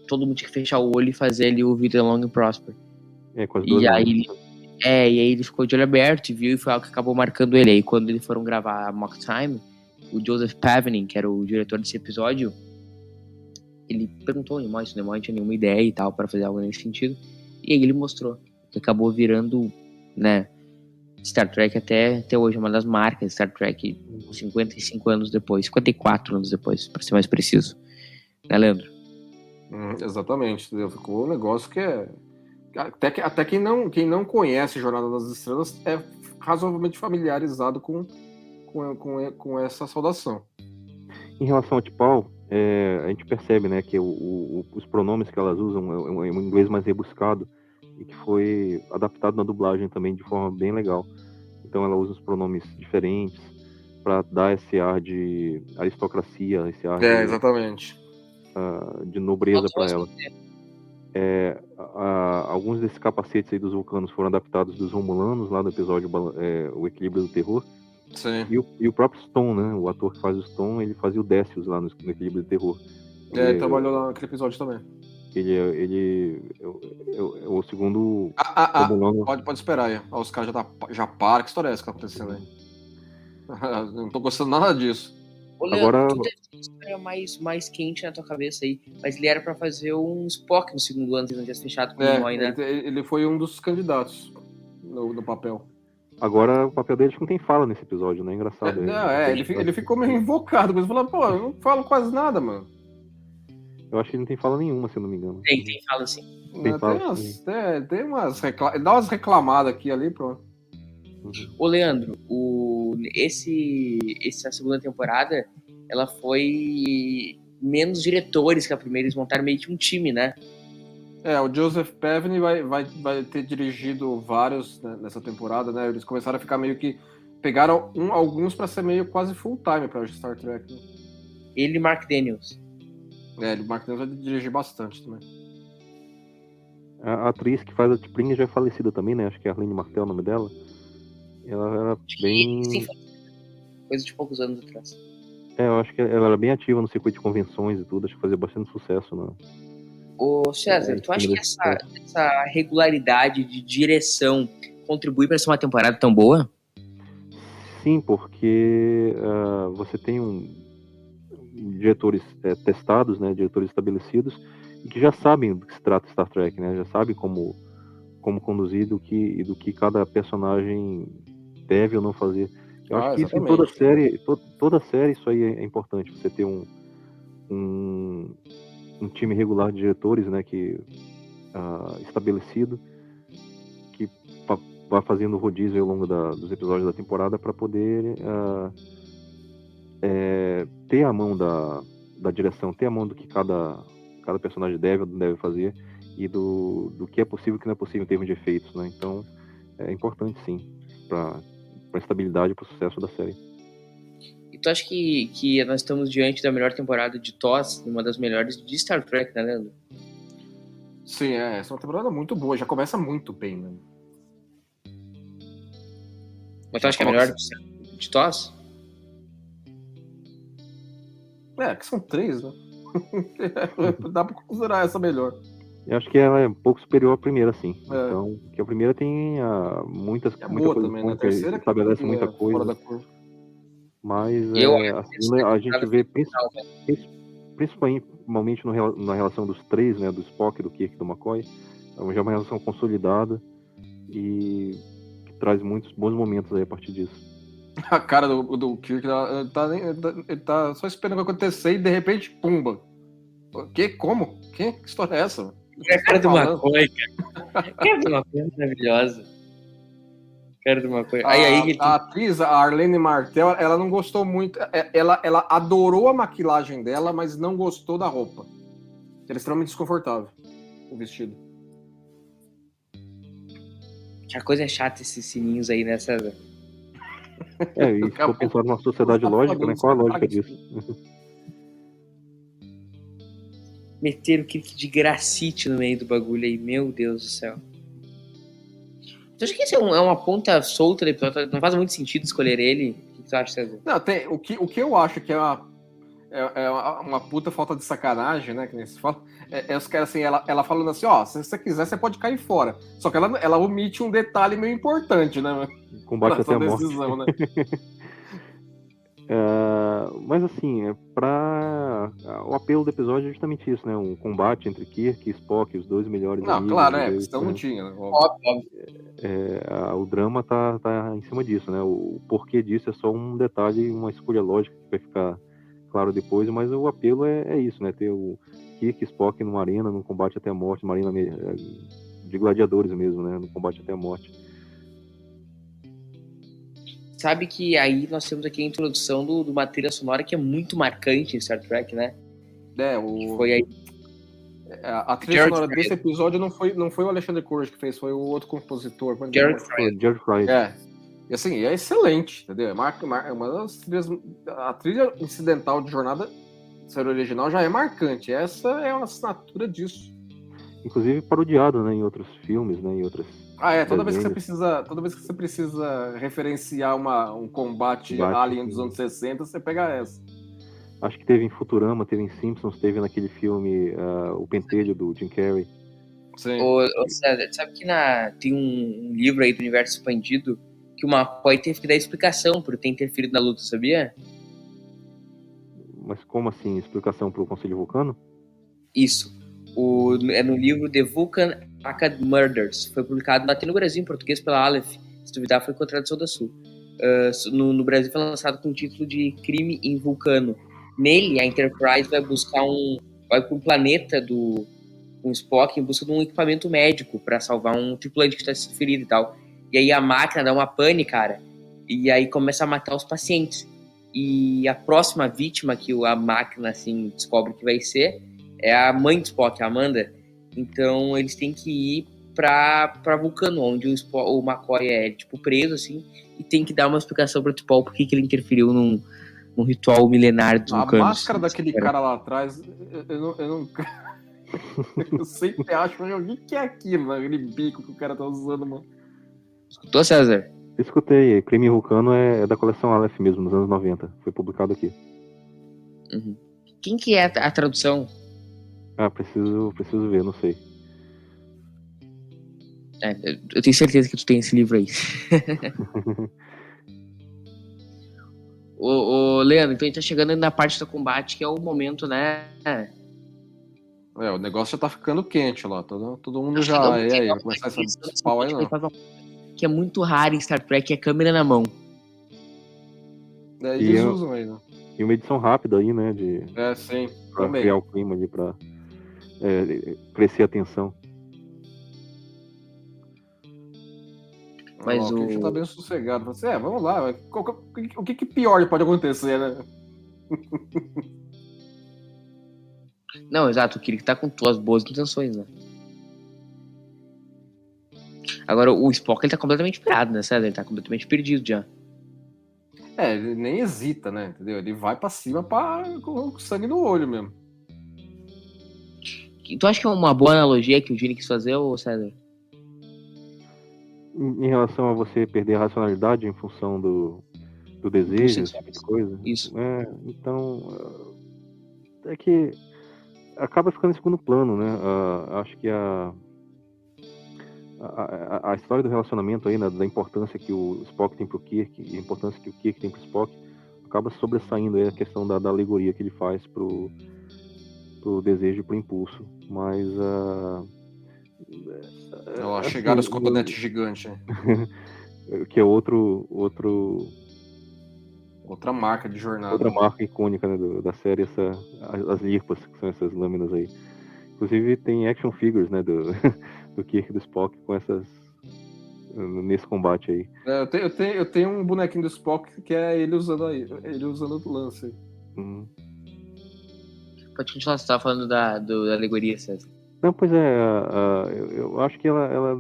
todo mundo tinha que fechar o olho e fazer ali o Vida Long and Prosper. Com as duas e aí ele ficou de olho aberto e viu, e foi algo que acabou marcando ele. Aí quando eles foram gravar Mock Time, o Joseph Pavinin, que era o diretor desse episódio, ele perguntou ao Nimoy se o Nimoy tinha nenhuma ideia e tal para fazer algo nesse sentido, e aí ele mostrou, que acabou virando, né, Star Trek até hoje, uma das marcas Star Trek, 55 anos depois, 54 anos depois, para ser mais preciso, né, Leandro? Exatamente, entendeu? Ficou um negócio que é até quem não conhece Jornada das Estrelas é razoavelmente familiarizado com essa saudação. Em relação a T'Pau, a gente percebe, né, que os pronomes que elas usam é um inglês mais rebuscado e que foi adaptado na dublagem também de forma bem legal. Então ela usa os pronomes diferentes para dar esse ar de aristocracia, esse ar exatamente. De nobreza para ela. Alguns desses capacetes aí dos vulcanos foram adaptados dos romulanos lá no episódio O Equilíbrio do Terror. Sim. E o próprio Stone, né? O ator que faz o Stone, ele fazia o Décius lá no Equilíbrio do Terror. Ele trabalhou lá naquele episódio também. Ele é o segundo romulano. Pode esperar aí. Os caras já param. Que história é essa que tá acontecendo aí? Não tô gostando nada disso. Ô, Leandro, agora... tu deve ter uma história mais quente na tua cabeça aí, mas ele era pra fazer um Spock no segundo ano, eles não tinham fechado com o Nimoy, né? Ele foi um dos candidatos no papel. Agora, o papel dele não tem fala nesse episódio, né? Engraçado. Ele ficou meio invocado, mas falou, pô, eu não falo quase nada, mano. Eu acho que ele não tem fala nenhuma, se eu não me engano. Tem fala sim. Tem umas dá umas reclamadas aqui ali, pronto. Ô, Leandro, essa segunda temporada, ela foi menos diretores que a primeira, eles montaram meio que um time, né? O Joseph Pevney vai ter dirigido vários, né, nessa temporada, né? Eles começaram a ficar meio que... Pegaram alguns para ser meio quase full-time para Star Trek, né? Ele e Mark Daniels. O Mark Daniels vai dirigir bastante também. A atriz que faz a T'Pring já é falecida também, né? Acho que é Arlene Martel o nome dela. Ela era bem... Sim, coisa de poucos anos atrás. Eu acho que ela era bem ativa no circuito de convenções e tudo. Acho que fazia bastante sucesso, né? Ô César, tu acha que essa regularidade de direção contribui para ser uma temporada tão boa? Sim, porque você tem diretores testados, né? Diretores estabelecidos e que já sabem do que se trata Star Trek, né? Já sabem como conduzir do que cada personagem deve ou não fazer. Eu acho que isso em toda série isso aí é importante. Você ter um time regular de diretores, né, que estabelecido, que vai fazendo rodízio ao longo dos episódios da temporada para poder ter a mão da direção, ter a mão do que cada personagem deve ou não deve fazer e do que é possível e que não é possível em termos de efeitos, né? Então é importante sim para a estabilidade e para o sucesso da série. E tu acha que nós estamos diante da melhor temporada de TOS, uma das melhores de Star Trek, né, Leandro? Sim, essa é uma temporada muito boa, já começa muito bem, né? Mas tu acha que é a melhor de TOS? Que são 3, né? Dá pra considerar essa melhor. Eu acho que ela é um pouco superior à primeira, sim. Então, que a primeira tem muita boa coisa também, né? A que terceira estabelece muita coisa. Fora da curva. Mas a segunda a gente vê principalmente na relação dos três, né? Do Spock, do Kirk e do McCoy. Já é uma relação consolidada e que traz muitos bons momentos aí a partir disso. A cara do Kirk ele tá só esperando o que acontecer e de repente, pumba. O quê? Como? Que história é essa? É a cara do McCoy, cara. A cara do McCoy é maravilhosa. Cara do McCoy. A atriz, a Arlene Martel, ela não gostou muito. Ela adorou a maquilagem dela, mas não gostou da roupa. Era extremamente desconfortável o vestido. Que a coisa é chata esses sininhos aí, né, César? E se for pensar numa sociedade lógica, né? Qual a lógica disso? Meter o Kirk de gracite no meio do bagulho aí, meu Deus do céu. Tu acha que isso é uma ponta solta do episódio? Não faz muito sentido escolher ele? O que tu acha, César? Não, tem, o que eu acho que é uma puta falta de sacanagem, né? Que nem se fala. Os caras assim, ela falando assim, se você quiser, você pode cair fora. Só que ela omite um detalhe meio importante, né? Combate até a morte. Decisão, né? Mas assim, o apelo do episódio é justamente isso, né? Um combate entre Kirk e Spock, os dois melhores amigos. Não, claro, senão não tinha. Né? Óbvio. O drama tá em cima disso, né? O porquê disso é só um detalhe, uma escolha lógica que vai ficar claro depois, mas o apelo é isso, né? Ter o Kirk e Spock numa arena, num combate até a morte, uma arena de gladiadores mesmo, né? No combate até a morte. Sabe que aí nós temos aqui a introdução de uma trilha sonora que é muito marcante em Star Trek, né? Foi aí. A trilha sonora desse episódio não foi o Alexander Courage que fez, foi o outro compositor. George Fry. E assim, é excelente, entendeu? É uma das trilhas. A trilha incidental de Jornada, série original, já é marcante. Essa é uma assinatura disso. Inclusive parodiado, né, em outros filmes, né, em outras. Toda vez que você precisa referenciar um combate alien dos anos 60, você pega essa. Acho que teve em Futurama, teve em Simpsons, teve naquele filme O Pentelho, do Jim Carrey. Sim. César, sabe que tem um livro aí do Universo Expandido que o McCoy teve que dar explicação por ter interferido na luta, sabia? Mas como assim? Explicação pro Conselho Vulcano? Isso. É no livro The Vulcan Acad Murders. Foi publicado até no Brasil, em português, pela Aleph. Se duvidar, foi com a tradução da Sul. No Brasil foi lançado com o título de Crime em Vulcano. Nele, a Enterprise vai para um planeta com o Spock em busca de um equipamento médico para salvar um tripulante que está se ferido e tal. E aí a máquina dá uma pane, cara, e aí começa a matar os pacientes. E a próxima vítima que a máquina assim descobre que vai ser é a mãe do Spock, a Amanda. Então eles têm que ir pra Vulcano, onde o McCoy é, tipo, preso, assim, e tem que dar uma explicação pro T'Pol por que ele interferiu num ritual milenar dos A vulcanos. máscara daquele cara lá atrás, eu não... eu sempre acho, mas o que é aquilo, né? Aquele bico que o cara tá usando, mano. Escutou, César? Escutei, Crime Vulcano é da coleção Aleph mesmo, nos anos 90. Foi publicado aqui. Uhum. Quem que é a tradução? Ah, preciso ver, não sei. Eu tenho certeza que tu tem esse livro aí. Ô, Leandro, então a gente tá chegando na parte do combate, que é o momento, né? O negócio já tá ficando quente lá. Todo mundo já. E aí, vai começar esse pau aí, não? Que é muito raro em Star Trek, é câmera na mão. Eles usam aí, né? E uma edição rápida aí, né? Sim. Pra Também. criar o clima ali, pra crescer a tensão. Mas o já tá bem sossegado. Vamos lá. O que pior pode acontecer, né? Não, exato, o Kirk tá com as boas intenções, né? Agora, o Spock, ele tá completamente pirado, né, César? Ele tá completamente perdido já. Ele nem hesita, né? Entendeu? Ele vai pra cima com sangue no olho mesmo. Tu acha que é uma boa analogia que o Gene quis fazer, ou César? Em relação a você perder a racionalidade em função do desejo, esse tipo de coisa. Isso. Então, é que acaba ficando em segundo plano, né? Acho que a história do relacionamento aí, né, da importância que o Spock tem pro Kirk e a importância que o Kirk tem pro Spock, acaba sobressaindo aí a questão da alegoria que ele faz pro desejo e pro impulso. Mas assim, chegaram os cotonetes gigantes. Que é outra marca de jornada. Outra marca icônica, né, da série, as Lirpas, que são essas lâminas aí. Inclusive tem action figures, né, do Kirk e do Spock com essas nesse combate aí. Eu tenho um bonequinho do Spock que é ele usando o lance. Pode continuar, você tava falando da alegoria, César. Não, pois eu acho que ela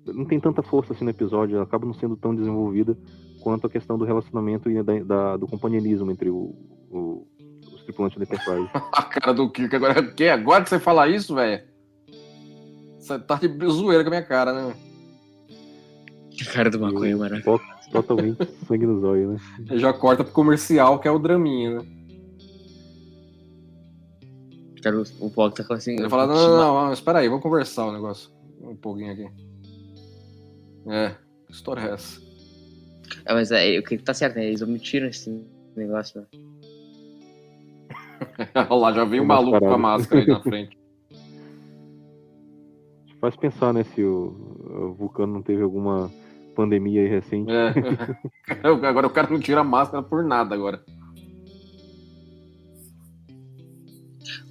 não tem tanta força assim no episódio, ela acaba não sendo tão desenvolvida quanto a questão do relacionamento e do companheirismo entre os tripulantes da Enterprise. A cara do Kirk agora que você fala isso, velho? Você tá de zoeira com a minha cara, né? A cara do maconha, maravilhoso. Totalmente sangue nos olhos, né? Ele já corta pro comercial, que é o draminha, né? O Spock tá falando assim... Ele fala, não, espera aí, vamos conversar o negócio. Um pouquinho aqui. Que história é essa? Mas o que tá certo, né? Eles omitiram esse negócio, né? Olha lá, já veio um maluco com a máscara aí na frente. Faz pensar, né, se o Vulcano não teve alguma pandemia aí recente. Agora o cara não tira a máscara por nada agora.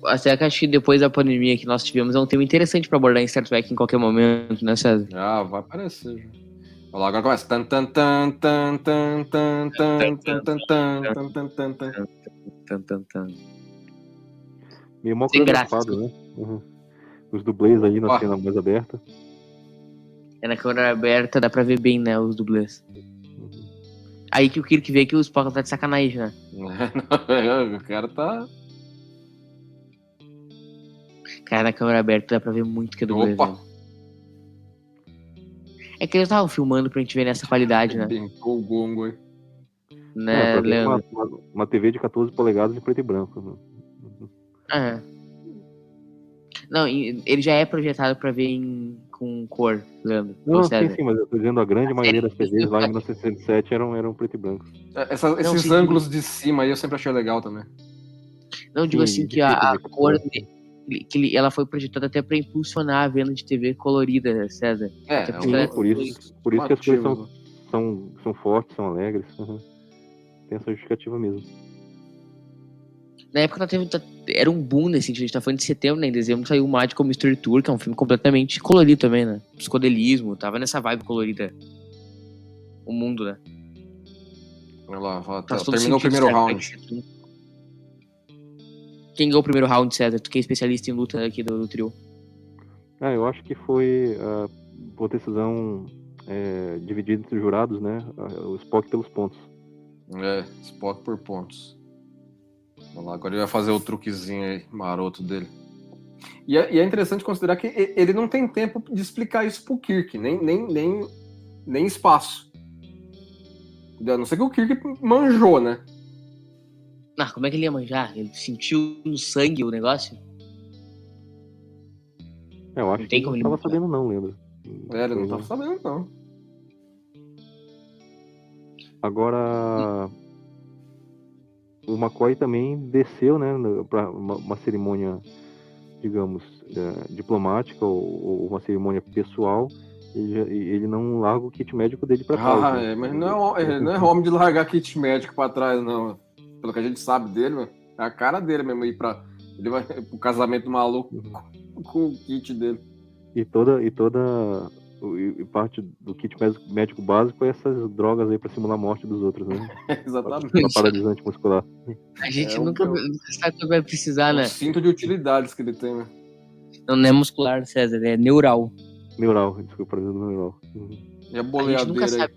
Até que acho que depois da pandemia que nós tivemos é um tema interessante pra abordar em Star Trek em qualquer momento, né, César? Vai aparecer já. Olha lá, agora começa. Tan, tan, tan, tan, tan, tan, tan, tan, tan, tan, tan, tan, tan. Tan, tan, tan. Meio mal coreografado, né? Os dublês aí na cena mais aberta. Na câmera aberta dá pra ver bem, né, os dublês. Aí que o Kirk vê que o Spock tá de sacanagem, né? O cara tá... Cara, na câmera aberta dá pra ver muito que é dublês. Opa! Né? É que eles estavam filmando pra gente ver nessa qualidade, né? Bentou o gongo aí. Né, Leandro? Uma TV de 14 polegadas em preto e branco. Não, ele já é projetado pra ver com cor, Leandro. Não, sim, mas eu tô dizendo a grande maioria das TVs lá em 1967 eram preto e branco. Esses ângulos de cima aí eu sempre achei legal também. Não, digo assim que a cor ela foi projetada até pra impulsionar a venda de TV colorida, César. Por isso que as cores são fortes, são alegres. Tem essa justificativa mesmo. Na época era um boom nesse sentido, a gente tá falando de setembro, né? Em dezembro saiu o Magical Mystery Tour, que é um filme completamente colorido também, né? Psicodelismo, tava nessa vibe colorida. O mundo, né? Olha lá, terminou o primeiro round. Quem ganhou o primeiro round, César? Tu que é especialista em luta aqui do trio. Eu acho que foi por decisão dividida entre os jurados, né? O Spock pelos pontos. Spock por pontos. Vamos lá, agora ele vai fazer o truquezinho aí, maroto dele. E é interessante considerar que ele não tem tempo de explicar isso pro Kirk, nem espaço. A não ser que o Kirk manjou, né? Como é que ele ia manjar? Ele sentiu no sangue o negócio? Eu acho Não que tem ele como não ele estava mudar. sabendo não, lembra? Ele não tava sabendo, não. Agora, o McCoy também desceu, né, para uma cerimônia, digamos, diplomática ou uma cerimônia pessoal, e ele não larga o kit médico dele para trás. Né? Mas não é homem de largar kit médico para trás, não. Pelo que a gente sabe dele, mano, é a cara dele mesmo ir ele vai pro casamento maluco com o kit dele. E parte do kit médico básico é essas drogas aí para simular a morte dos outros, né? Exatamente. Uma paralisante muscular. A gente nunca sabe o que vai precisar, né? O cinto de utilidades que ele tem, né? Não é muscular, César, é neural. Neural, desculpa, neural. E a A gente boleadeira nunca sabe.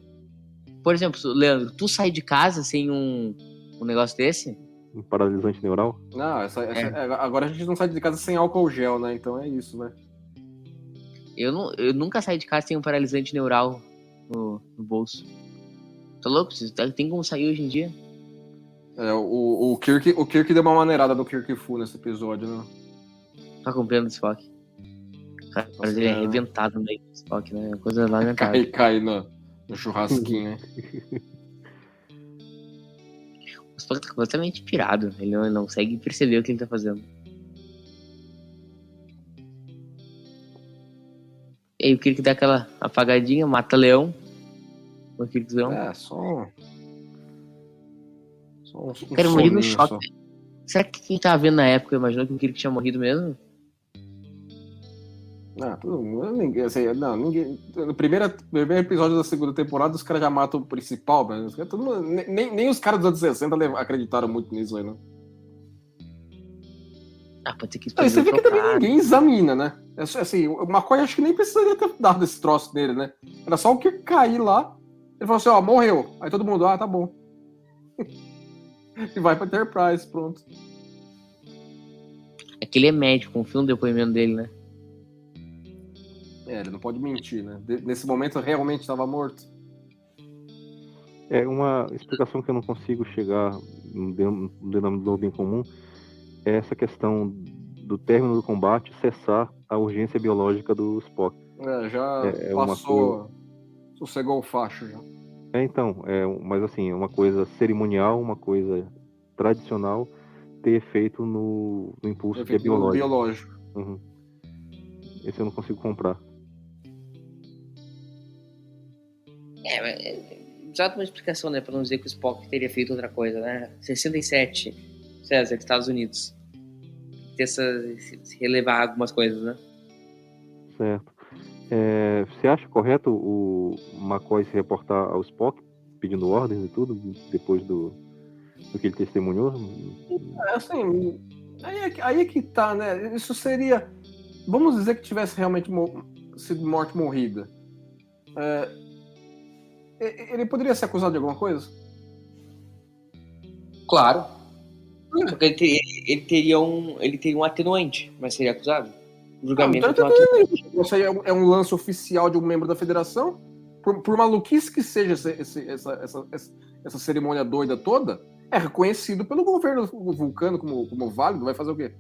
Por exemplo, Leandro, tu sai de casa sem um negócio desse? Um paralisante neural? Não, agora a gente não sai de casa sem álcool gel, né? Então é isso, né? Eu nunca saí de casa sem um paralisante neural no bolso. Tá louco? Tem como sair hoje em dia? O Kirk deu uma maneirada no Kirk Fu nesse episódio, né? Tá comprando o Spock. O cara dele é arrebentado no meio do Spock, né? É uma coisa lamentável. Cai no churrasquinho, né? O Spock tá completamente pirado. Ele não consegue perceber o que ele tá fazendo. E aí o Kirk dá aquela apagadinha, mata leão. O Kirkzão. Só um Cara, eu morri no soninho choque. só. Será que quem tava vendo na época imaginou que o Kirk tinha morrido mesmo? Todo mundo, ninguém. No primeiro episódio da segunda temporada, os caras já matam o principal, mas todo mundo, nem os caras dos anos 60 acreditaram muito nisso aí, não. Pode ser que E você vê que também ninguém examina, né? Assim, o McCoy acho que nem precisaria ter dado esse troço nele, né? Era só o que cair lá. Ele falou assim, morreu. Aí todo mundo, tá bom. E vai pra Enterprise, pronto. Aquele é médico, confia no depoimento dele, né? Ele não pode mentir, né? Nesse momento realmente estava morto. É uma explicação que eu não consigo chegar no denominador bem comum, é essa questão do término do combate cessar a urgência biológica do Spock. Já passou, sossegou o facho já. Mas assim, é uma coisa cerimonial, uma coisa tradicional, ter efeito no impulso que é biológico. Uhum. Esse eu não consigo comprar. Exato uma explicação, né? Pra não dizer que o Spock teria feito outra coisa, né? 67, César, Estados Unidos. Relevar algumas coisas, né? Certo. Você acha correto o McCoy se reportar ao Spock, pedindo ordens e tudo, depois do que ele testemunhou? Assim, aí é que tá, né? Isso seria... Vamos dizer que tivesse realmente sido morte morrida. Ele poderia ser acusado de alguma coisa? Claro. Porque ele teria um atenuante, mas seria acusado. O julgamento Isso aí é um lance oficial de um membro da federação? Por maluquice que seja essa cerimônia doida toda, é reconhecido pelo governo vulcano como válido. Vai fazer o quê?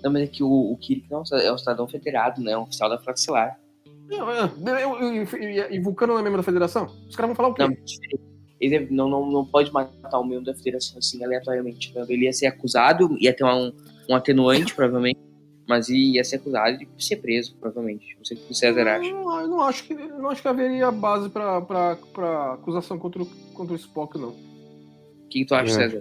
Não, mas é que o Kirk não é um cidadão federado, né? É um oficial da Frota Estelar. E Vulcano não é membro da federação? Os caras vão falar o quê? Ele não pode matar um membro da federação assim aleatoriamente. Então, ele ia ser acusado, ia ter um atenuante, provavelmente, mas ia ser acusado de ser preso, provavelmente. Não sei o que o César acha. Eu não acho que haveria base pra acusação contra o Spock, não. O que tu acha, César?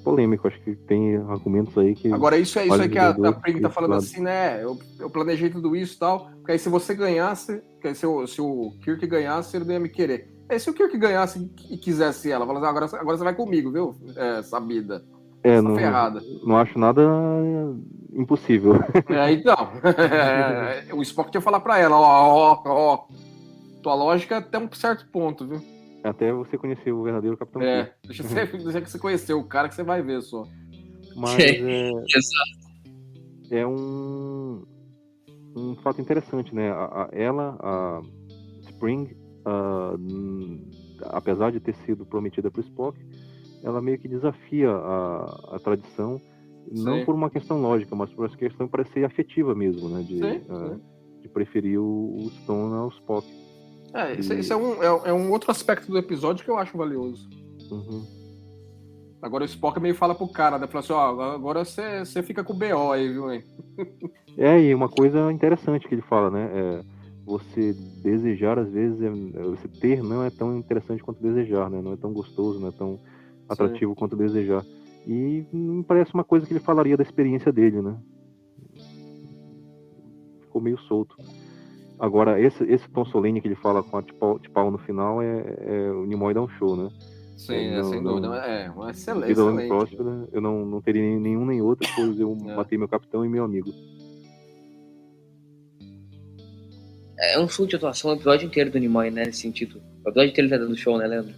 Polêmico, acho que tem argumentos aí que... Agora, isso aí que a Prig tá falando assim, né? Eu planejei tudo isso e tal, porque aí se você ganhasse, se o Kirk ganhasse, ele não ia me querer. Se o Kirk ganhasse e quisesse ela, fala assim, agora você vai comigo, viu? Sabida. Não, ferrada. Não acho nada impossível. Então, o Spock tinha que falar pra ela, ó, tua lógica até um certo ponto, viu? Até você conhecer o verdadeiro Capitão Kirk. Deixa que você conheceu o cara que você vai ver só. Mas é um fato interessante, né? Ela, a Spring, apesar de ter sido prometida para o Spock, ela meio que desafia a tradição, não por uma questão lógica, mas por uma questão para ser afetiva mesmo, né? De preferir o Stone ao Spock. Isso é um outro aspecto do episódio que eu acho valioso. Uhum. Agora o Spock meio fala pro cara, né? Fala assim, agora você fica com o BO aí, viu, hein? E uma coisa interessante que ele fala, né? Você desejar, às vezes, você ter não é tão interessante quanto desejar, né? Não é tão gostoso, não é tão atrativo quanto desejar. E me parece uma coisa que ele falaria da experiência dele, né? Ficou meio solto. Agora, esse tom solene que ele fala com a T'Pau no final, o Nimoy dá um show, né? Sim, sem dúvida. Um excelente. Vida longa e próspera, eu não teria nenhum nem outro, pois eu matei meu capitão e meu amigo. É um show de atuação, o episódio inteiro do Nimoy, né? Nesse sentido. O episódio inteiro ele tá dando show, né, Leandro?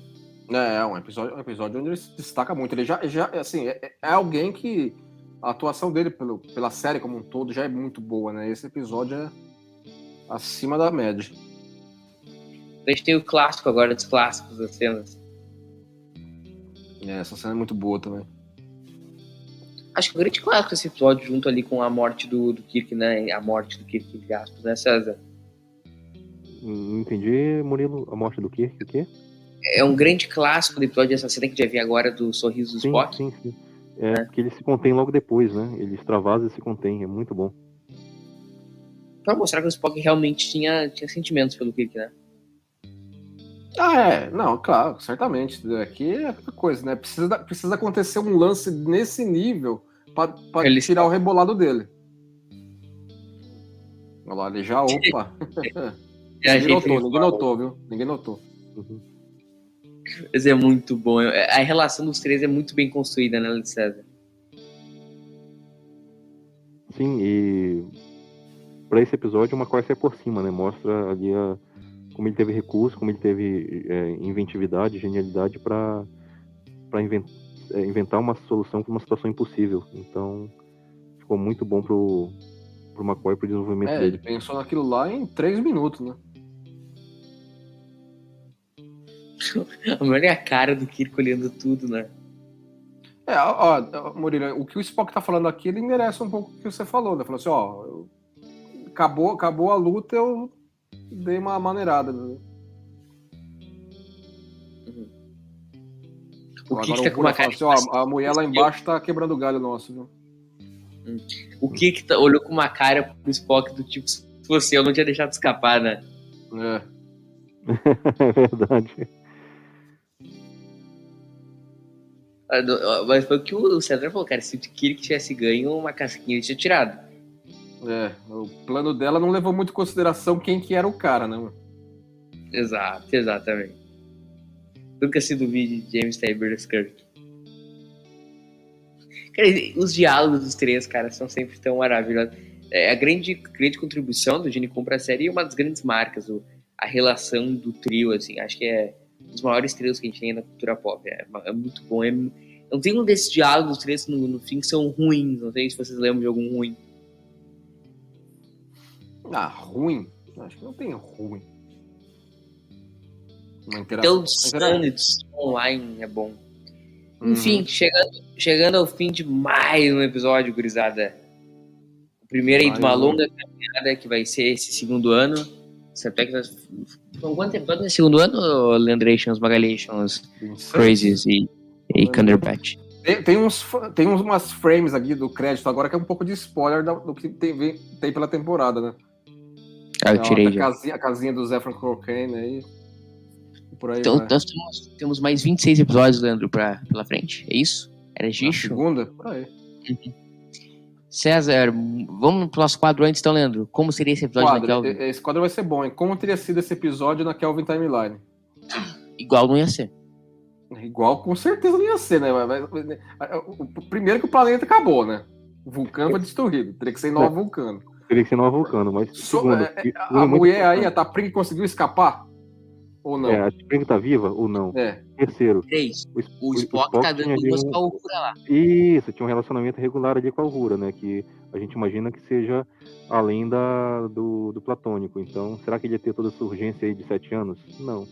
Um episódio onde ele se destaca muito. Ele já assim, é alguém que a atuação dele pela série como um todo já é muito boa, né? Esse episódio é acima da média. A gente tem o clássico agora, dos clássicos das cenas. Essa cena é muito boa também. Acho que o grande clássico desse episódio, junto ali com a morte do Kirk, né? A morte do Kirk, entre aspas, né, César? Não entendi, Murilo, a morte do Kirk, o quê? É um grande clássico do episódio, essa cena que já vi agora do sorriso do Spock. Sim. Porque ele se contém logo depois, né? Ele extravasa e se contém, é muito bom. Pra mostrar que o Spock realmente tinha sentimentos pelo Kirk, né? Não, claro, certamente. Aqui é aquela coisa, né? Precisa acontecer um lance nesse nível pra tirar o rebolado dele. Olha lá, ele já, opa. Ninguém notou, viu? Ninguém notou. Uhum. Mas é muito bom. A relação dos três é muito bem construída, né, César? Sim, e para esse episódio o McCoy sai por cima, né? Mostra ali como ele teve recurso, como ele teve inventividade, genialidade para inventar uma solução para uma situação impossível. Então ficou muito bom pro McCoy, pro desenvolvimento dele. Ele pensou naquilo lá em 3 minutos, né? A melhor é a cara do Kirk olhando tudo, né? Murilo, o que o Spock tá falando aqui, ele merece um pouco o que você falou, né? Falou assim, acabou a luta, eu dei uma maneirada, né? O Kirk tá com uma cara... Assim, a mulher lá embaixo tá quebrando o galho nosso, viu? O Kirk olhou com uma cara pro Spock do tipo, se fosse eu não tinha deixado escapar, né? É verdade. Mas foi o que o César falou, cara. Se o Kirk tivesse ganho uma casquinha, ele tinha tirado. O plano dela não levou muito em consideração quem que era o cara, né? Exatamente. Nunca se duvide de James Tiberius Kirk. Cara, os diálogos dos três, cara, são sempre tão maravilhosos. A grande contribuição do Gene Kum pra série é uma das grandes marcas, a relação do trio, assim, acho que é um dos maiores trios que a gente tem na cultura pop. É muito bom. Não tem um desses diálogos dos três no fim que são ruins. Não sei se vocês lembram de algum ruim. Ruim? Acho que não tem ruim. Uma interação. Então, online é bom. Enfim, chegando ao fim de mais um episódio, gurizada. O primeiro aí de uma longa caminhada que vai ser esse segundo ano. São quantos episódios nesse segundo ano, Leandrations, Magalations, Crazies e Cumberbatch? Tem umas frames aqui do crédito agora que é um pouco de spoiler do que tem pela temporada, né? Eu tirei já. A casinha do Zefram Cochrane aí. Por aí então nós temos mais 26 episódios, Leandro, pela frente. É isso? Era Gicho? Segunda? Por aí. César, vamos pro nosso quadro antes, então, Leandro. Como seria esse episódio na Kelvin? Esse quadro vai ser bom, hein? Como teria sido esse episódio na Kelvin Timeline? Igual não ia ser. Igual com certeza não ia ser, né? Primeiro que o planeta acabou, né? Vulcano foi destruído. Teria que ser Nova Vulcano. Teria que ser Nova Vulcano, mas segundo, A mulher aí, a T'Pring, conseguiu escapar? Ou não? A T'Pring tá viva ou não? Terceiro. 3. O Spock tá dando duas com a Uhura lá. Isso, tinha um relacionamento regular ali com a Uhura, né? Que a gente imagina que seja além do platônico. Então, será que ele ia ter toda essa urgência aí de 7 anos? Não.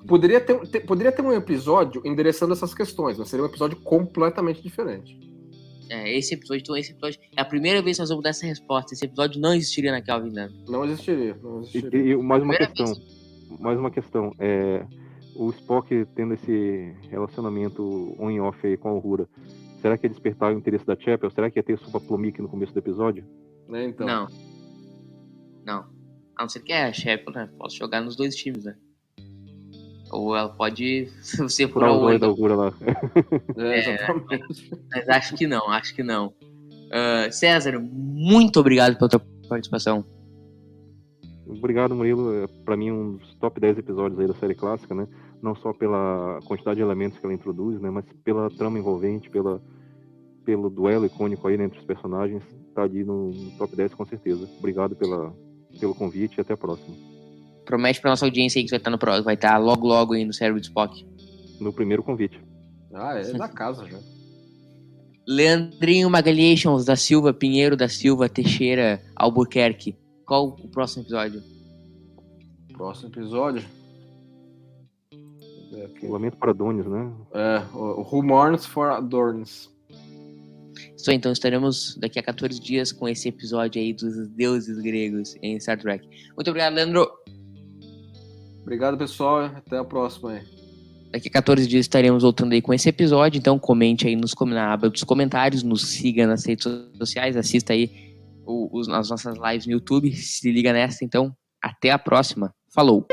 Poderia ter um episódio endereçando essas questões, mas seria um episódio completamente diferente. Esse episódio é a primeira vez que nós vamos dar essa resposta. Esse episódio não existiria na Kelvin, né? Não existiria. E mais uma questão. O Spock tendo esse relacionamento on e off aí com a Uhura, será que ia despertar o interesse da Chapel? Será que ia ter Supa Plumik no começo do episódio? Então. Não. A não ser que a Chapel, né? Posso jogar nos dois times, né? Ou ela pode ser por o olho da Uhura lá. Exatamente. Mas acho que não. César, muito obrigado pela tua participação. Obrigado, Murilo. Para mim, um dos top 10 episódios aí da série clássica, né? Não só pela quantidade de elementos que ela introduz, né? Mas pela trama envolvente, pelo duelo icônico aí entre os personagens. Tá ali no top 10 com certeza. Obrigado pelo convite e até a próxima. Promete pra nossa audiência aí que vai estar logo aí no Cérebro de Spock. No primeiro convite. É da casa já. Leandrinho Magalhations da Silva, Pinheiro da Silva, Teixeira, Albuquerque. Qual o próximo episódio? Próximo episódio? O Lamento para Adonis, né? O Who Mourns for Adonis. Isso aí, então estaremos daqui a 14 dias com esse episódio aí dos deuses gregos em Star Trek. Muito obrigado, Leandro. Obrigado, pessoal. Até a próxima aí. Daqui a 14 dias estaremos voltando aí com esse episódio, então comente aí na aba dos comentários, nos siga nas redes sociais, assista aí as nossas lives no YouTube, se liga nessa, então até a próxima. Falou!